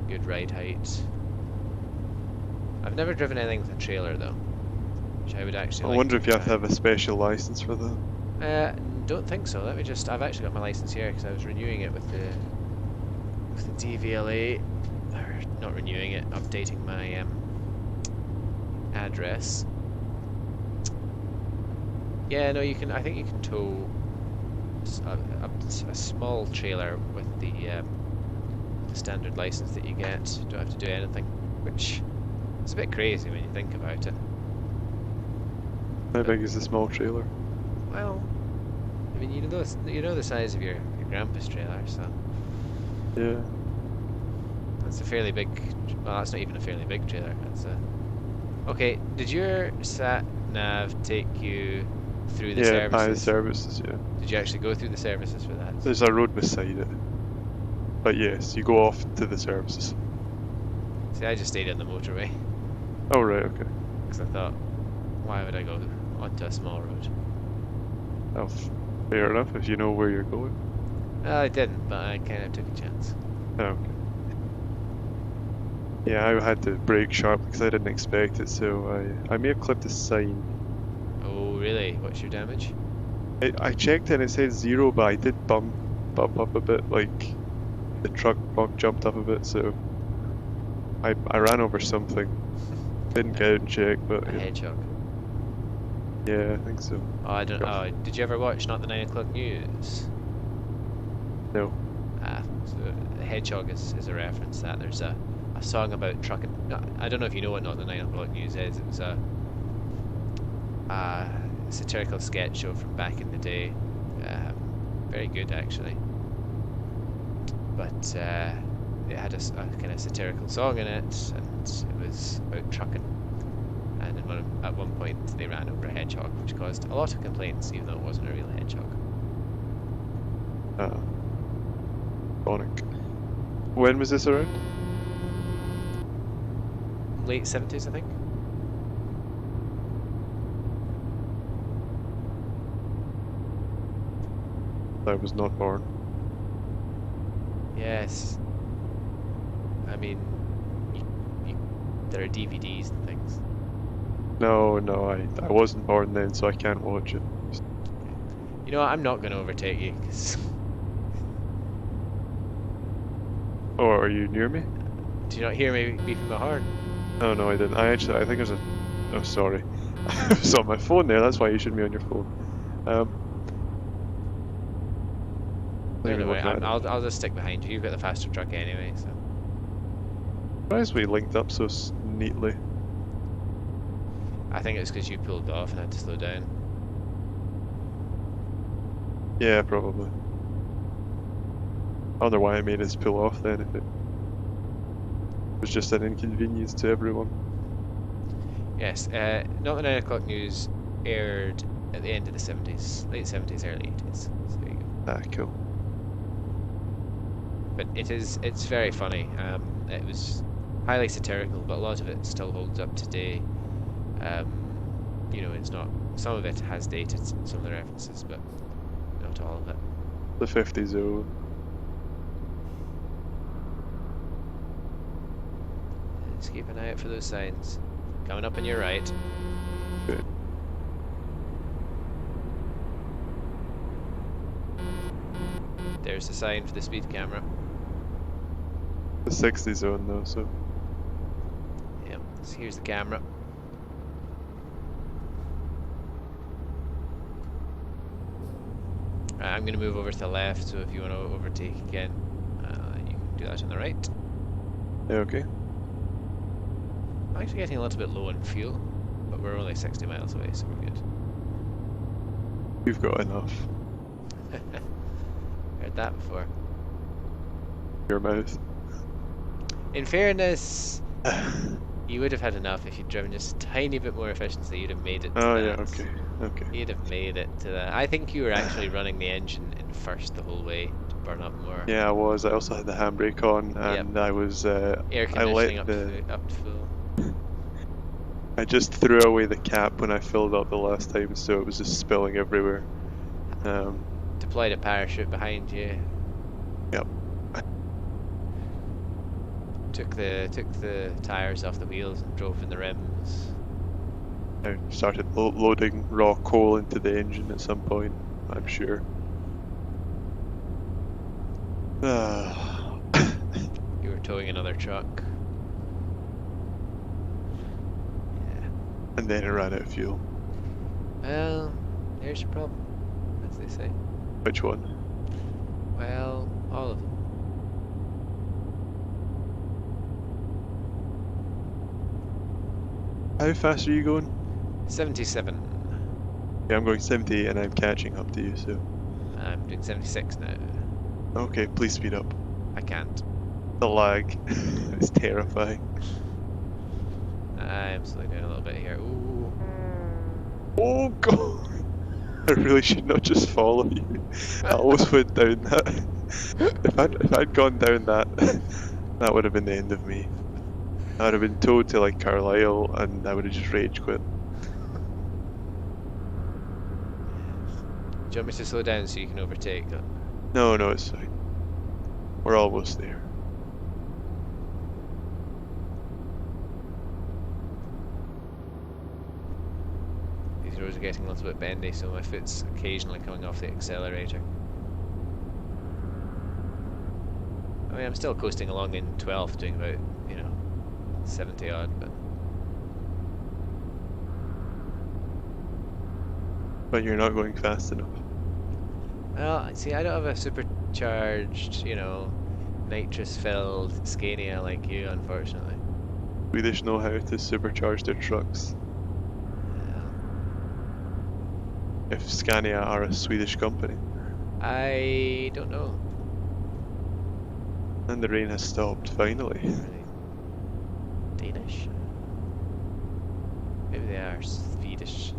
good ride height. I've never driven anything with a trailer though, which I would actually. I like wonder to if you have to try. have a special license for that. Don't think so. I've actually got my license here because I was renewing it with the DVLA, or not renewing it, updating my address. Yeah, no, you can. I think you can tow a small trailer with the standard license that you get. You don't have to do anything, which is a bit crazy when you think about it. How big is the small trailer? Well, I mean, you know the size of your grandpa's trailer, so Yeah. that's a fairly big. Well, that's not even a fairly big trailer. That's a. Okay, did your sat nav take you through the Yeah, by the services? services, yeah. Did you actually go through the services for that? There's a road beside it. But yes, you go off to the services. See, I just stayed on the motorway Oh, right, okay. because I thought, why would I go onto a small road? Oh, fair enough if you know where you're going. Well, I didn't, but I kind of took a chance. Oh, okay. Yeah, I had to brake sharp because I didn't expect it, so I may have clipped a sign. Oh, really? What's your damage? I checked it and it said 0, but I did bump up a bit, like the truck jumped up a bit, so I ran over something. Didn't get it and check, but A hedgehog. yeah, I think so. Oh, I don't. Oh, did you ever watch Not the 9 O'Clock News? No. Ah, so the hedgehog is a reference to that. There's a song about trucking. No, I don't know if you know what Not the 9 O'Clock News is. It was a satirical sketch show from back in the day. Very good actually. But it had a kind of satirical song in it, and it was about trucking. And at one point they ran over a hedgehog, which caused a lot of complaints, even though it wasn't a real hedgehog. Ironic. When was this around? Late 70s, I think. I was not born. Yes. I mean, there are DVDs and things. No, I wasn't born then, so I can't watch it. You know what, I'm not going to overtake you, because... Oh, are you near me? Do you not hear me beeping my horn? Oh no, I didn't. I think there's a. Oh, sorry. It's on my phone there. That's why you shouldn't be on your phone. Anyway, I'll just stick behind you. You've got the faster truck anyway, so... Surprised we linked up so neatly. I think it's because you pulled off and had to slow down. Yeah, probably. I wonder why I made us pull off then if it was just an inconvenience to everyone. Yes, Not the 9 O'Clock News aired at the end of the 70s, late 70s, early 80s. So there you go. Ah, cool. But it's very funny. It was highly satirical, but a lot of it still holds up today. You know, it's not. Some of it has dated some of the references, but not all of it. The 50 zone. Just keep an eye out for those signs. Coming up on your right. Good. There's the sign for the speed camera. The 60 zone though, so. Yep, so here's the camera. I'm going to move over to the left, so if you want to overtake again, you can do that on the right. Yeah, okay. I'm actually getting a little bit low on fuel, but we're only 60 miles away, so we're good. You've got enough. Heard that before. Your mouth. In fairness, you would have had enough if you'd driven just a tiny bit more efficiently. You'd have made it to Oh that. yeah, okay, okay. You'd have made it to that. I think you were actually running the engine in first the whole way to burn up more. Yeah, I was. I also had the handbrake on, Yep. and I was. Air I let conditioning up to full. I just threw away the cap when I filled up the last time, so it was just spilling everywhere. Deployed a parachute behind you. Yep. Took the tires off the wheels and drove in the rims. I started loading raw coal into the engine at some point, I'm sure. You were towing another truck. Yeah. And then it ran out of fuel. Well, there's your problem, as they say. Which one? Well, all of them. How fast are you going? 77. Yeah, I'm going 70 and I'm catching up to you, so. I'm doing 76 now. Okay, please speed up. I can't. The lag is terrifying. I'm slowing down a little bit here. Ooh. Oh god! I really should not just follow you. I almost went down that. If I'd gone down that, that would have been the end of me. I would have been towed to like Carlisle and I would have just rage quit. Do you want me to slow down so you can overtake? No, no, it's fine. We're almost there. These roads are getting a little bit bendy, so my foot's occasionally coming off the accelerator. I mean, I'm still coasting along in 12, doing about, 70 odd, But you're not going fast enough. well, see, I don't have a supercharged, nitrous-filled Scania like you, unfortunately. Swedish know how to supercharge their trucks. If Scania are a Swedish company. I don't know. And the rain has stopped, finally. Really. Danish? Maybe they are Swedish.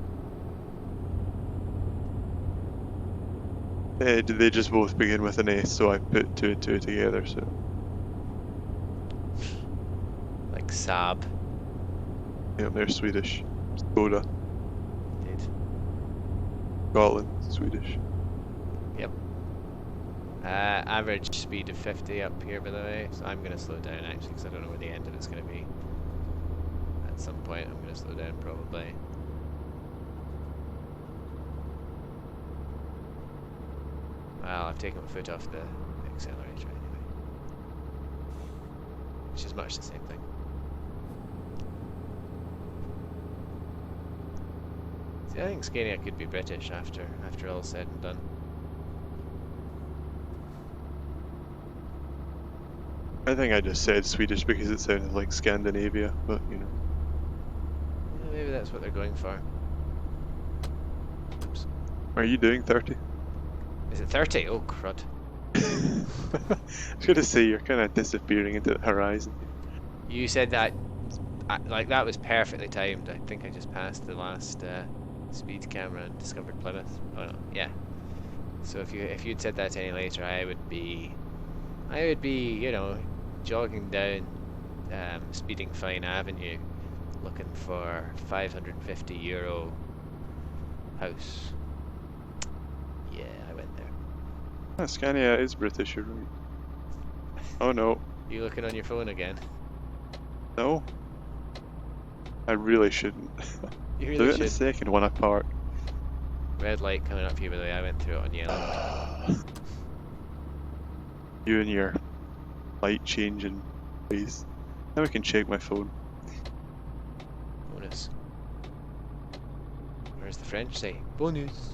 They just both begin with an S, so I put two and two together, so. Like Saab. Yeah, they're Swedish. Skoda. Did. Scotland, Swedish. Yep. Average speed of 50 up here, by the way. So I'm going to slow down actually, because I don't know where the end of it's going to be. At some point, I'm going to slow down probably. Well, I've taken my foot off the accelerator anyway, which is much the same thing. See, I think Scania could be British after all said and done. I think I just said Swedish because it sounded like Scandinavia, but you know. Yeah, maybe that's what they're going for. Oops. Are you doing 30? Is it 30? Oh, crud. I was gonna say you're kind of disappearing into the horizon. You said that, like that was perfectly timed. I think I just passed the last speed camera and discovered Plymouth. Oh no, yeah. So if you'd said that any later, I would be, jogging down Speeding Fine Avenue, looking for €550 house. Yeah, I went there. Ah, Scania is British, you're right. Oh no. You looking on your phone again? No. I really shouldn't. You Do really it in a should. second when I park. Red light coming up here, by the way. I went through it on yellow. You and your light changing ways. Now I can check my phone. Bonus. Or as the French say, bonus.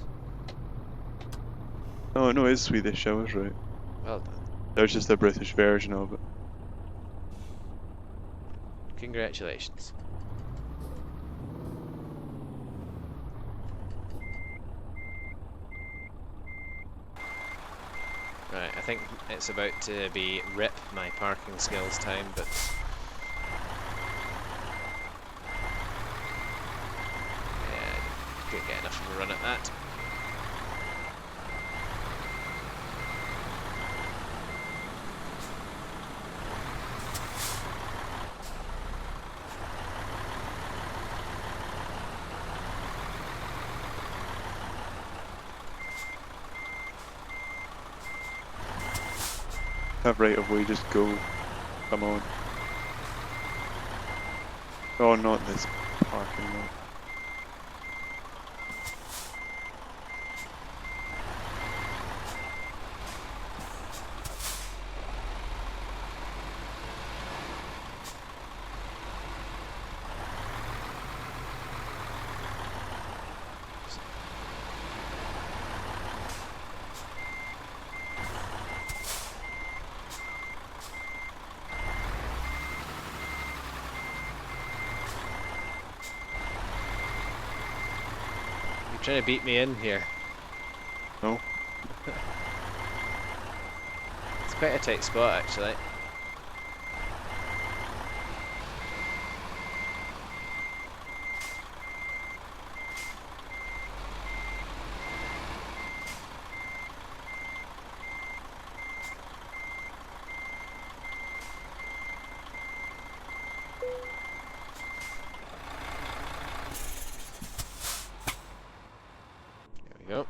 Oh no, it's Swedish, I was right. Well done. There's just a British version of it. Congratulations. Right, I think it's about to be rip my parking skills time, but yeah, didn't get enough of a run at that. Have right of way, just go. Come on. Oh, not this parking lot. You're trying to beat me in here. No? It's quite a tight spot, actually. There we go.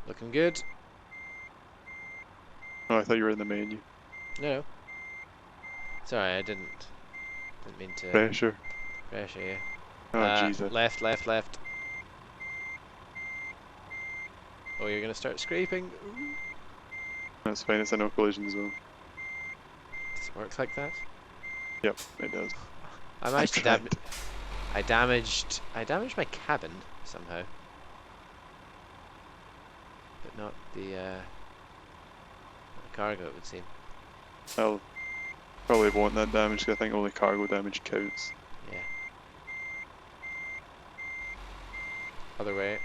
Looking good. Oh, I thought you were in the menu. No. Sorry, I didn't mean to Pressure. pressure you. Oh, Jesus. Left, left, left. Oh, you're gonna start scraping. Ooh. That's fine, it's a no collision zone. Does it work like that? Yep, it does. I managed to tried. I damaged my cabin somehow, but not the cargo, it would seem. I'll probably want that damage because I think only cargo damage counts. Yeah. Other way.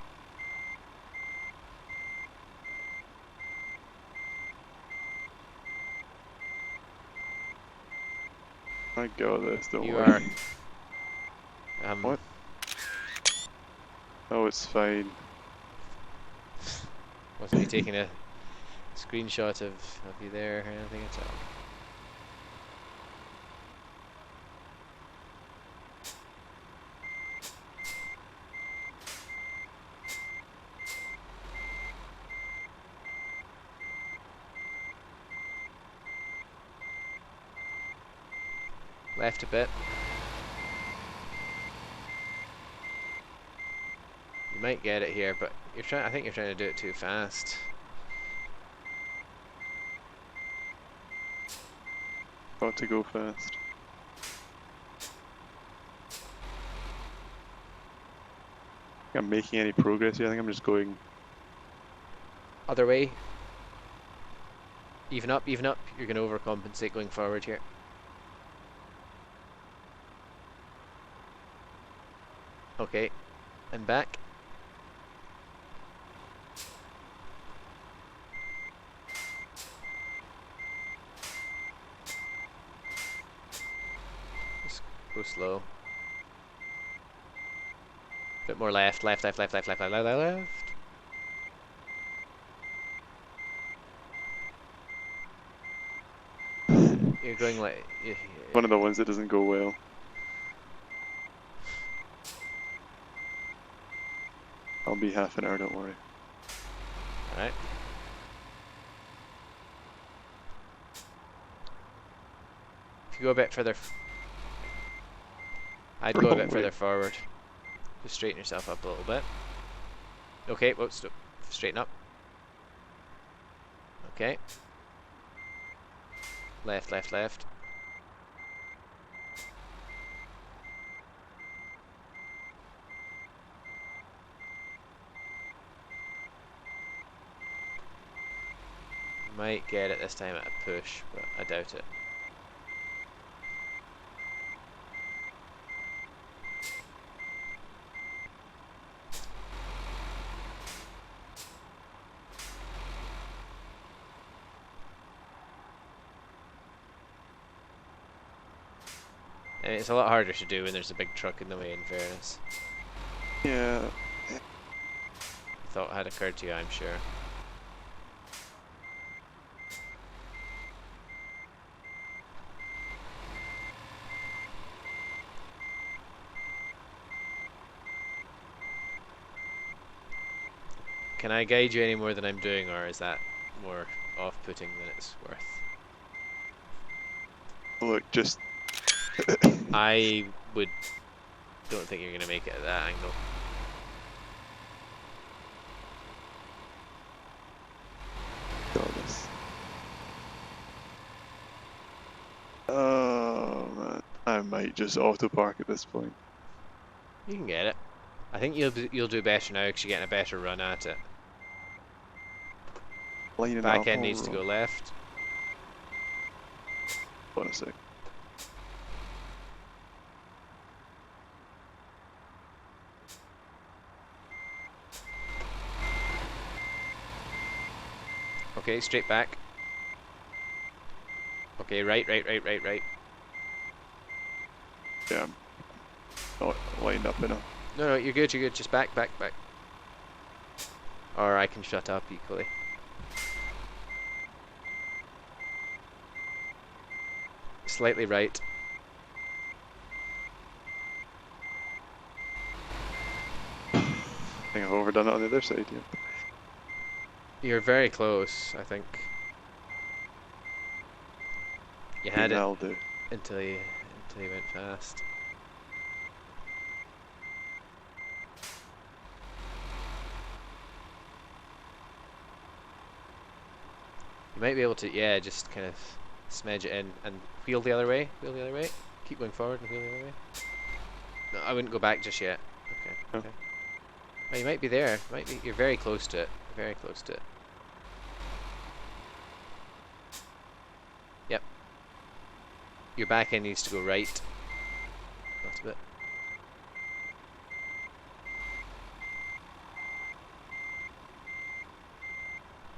I got this, don't You worry. are. What? Oh, it's fine. Wasn't me taking a screenshot of you there or anything at all. Left a bit. You might get it here, but I think you're trying to do it too fast. Got to go fast. Think I'm making any progress here. I think I'm just going. Other way. Even up, even up. You're going to overcompensate going forward here. Okay, and back. Just go slow. Bit more left, left, left, left, left, left, left, left, left. You're going like... One of the ones that doesn't go well. I'll be half an hour, don't worry. Alright. If you go a bit further... I'd go a bit further forward. Just straighten yourself up a little bit. Okay, whoops, straighten up. Okay. Left, left, left. Might get it this time at a push, but I doubt it. And it's a lot harder to do when there's a big truck in the way, in fairness. Yeah. Thought had occurred to you, I'm sure. Can I guide you any more than I'm doing, or is that more off-putting than it's worth? Look, just. I don't think you're gonna make it at that angle. Goodness. Oh man, I might just auto park at this point. You can get it. I think you'll do better now because you're getting a better run at it. Lining Back up end all needs to go wrong. left. Hold on a sec. Okay, straight back. Okay, right, right, right, right, right. Yeah, I'm not lined up enough. No, no, you're good, you're good. Just back, back, back. Or I can shut up equally. Slightly right. I think I've overdone it on the other side, yeah. You're very close, I think. You had it That'll do. until you went fast. You might be able to, yeah, just kind of smedge it in and wheel the other way. Wheel the other way. Keep going forward and wheel the other way. No, I wouldn't go back just yet. Okay. Oh. Okay. Oh, you might be there. Might be. You're very close to it. Very close to it. Yep. Your back end needs to go right. That's a bit.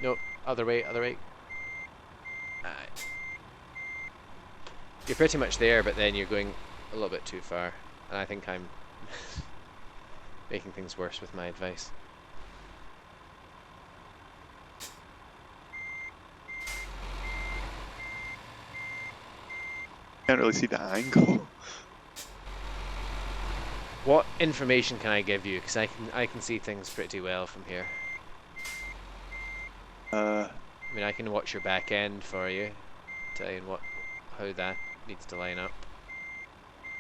No, other way, other way. You're pretty much there, but then you're going a little bit too far. And I think I'm making things worse with my advice. Can't really see the angle. What information can I give you? Because I can see things pretty well from here. I mean, I can watch your back end for you, tell you how that needs to line up.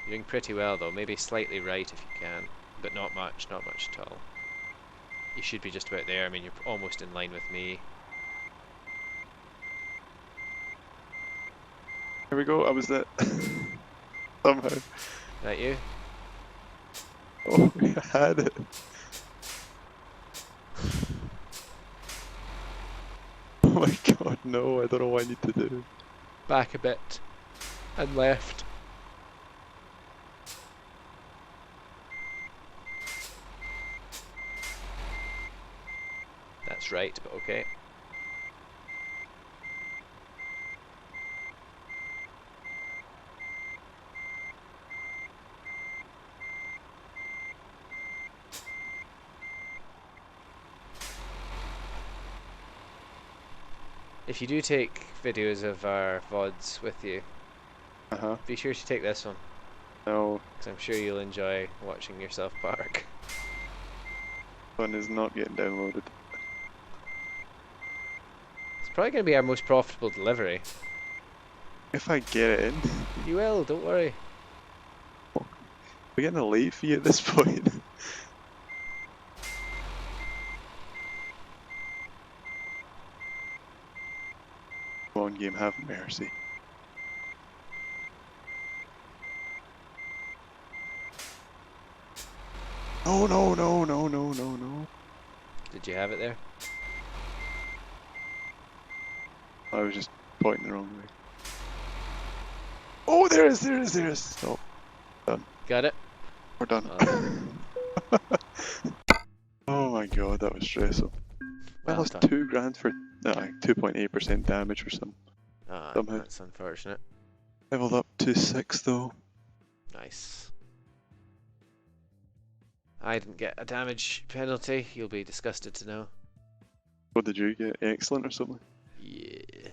You're doing pretty well though. Maybe slightly right if you can, but not much at all. You should be just about there. I mean, you're almost in line with me. Here we go, I was there. Somehow. That you? Oh, we had it. Oh my god, no, I don't know what I need to do. Back a bit and left. That's right, but okay. If you do take videos of our VODs with you, Uh-huh. be sure to take this one, No, because I'm sure you'll enjoy watching yourself park. one is not getting downloaded. It's probably going to be our most profitable delivery. If I get it in, You will, don't worry. we're getting a late fee at this point. Come on, game, have mercy. No, no, no, no, no, no, no. Did you have it there? I was just pointing the wrong way. Oh, there is, there is, there is. Oh, done. Got it? We're done. Oh my god, that was stressful. I Well lost done. £2,000 for 2.8% damage for some. Ah, somehow. that's unfortunate. Leveled up to 6 though. Nice. I didn't get a damage penalty. You'll be disgusted to know. What did you get? Excellent or something? Yeah.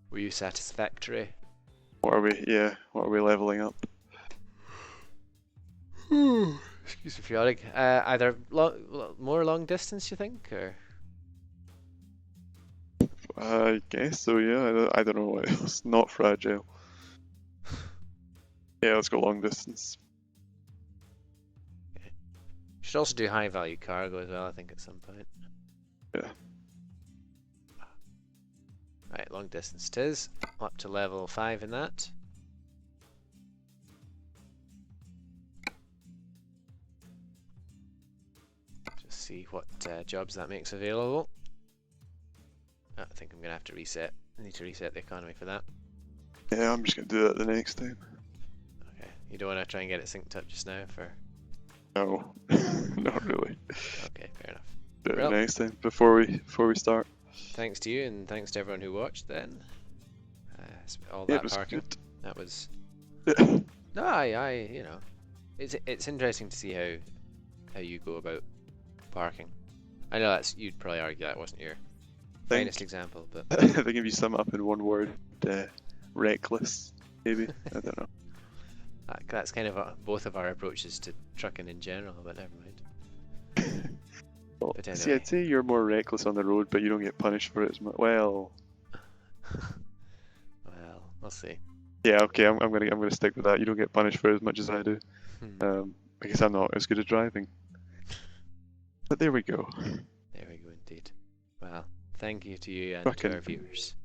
Were you satisfactory? What are we? Yeah, what are we leveling up? Excuse me for yawning. Either more long distance, you think, or I guess so. Yeah, I don't know what else. Not fragile. Yeah, let's go long distance. should also do high value cargo as well. I think at some point. Yeah. Right, long distance it is. Up to level 5 in that. Just see what jobs that makes available. I think I'm gonna have to reset. I need to reset the economy for that. Yeah, I'm just gonna do that the next time. Okay, you don't want to try and get it synced up just now for. No, not really. Okay, fair enough. Do it Well- the next time before we start. Thanks to you and thanks to everyone who watched. Then all Yeah, that it was parking. good. That was. Yeah. No, you know, it's interesting to see how you go about parking. I know you'd probably argue that wasn't your Think- finest example, but I think if you sum it up in one word, reckless, maybe. I don't know. that's kind of both of our approaches to trucking in general. But never mind. Well, But see, anyway. I'd say you're more reckless on the road, but you don't get punished for it as much. Well, Well, we'll see. yeah, okay, I'm gonna stick with that. You don't get punished for it as much as I do. Hmm. I guess I'm not as good at driving. But there we go. There we go, indeed. Well, thank you to you and to Fucking- our viewers.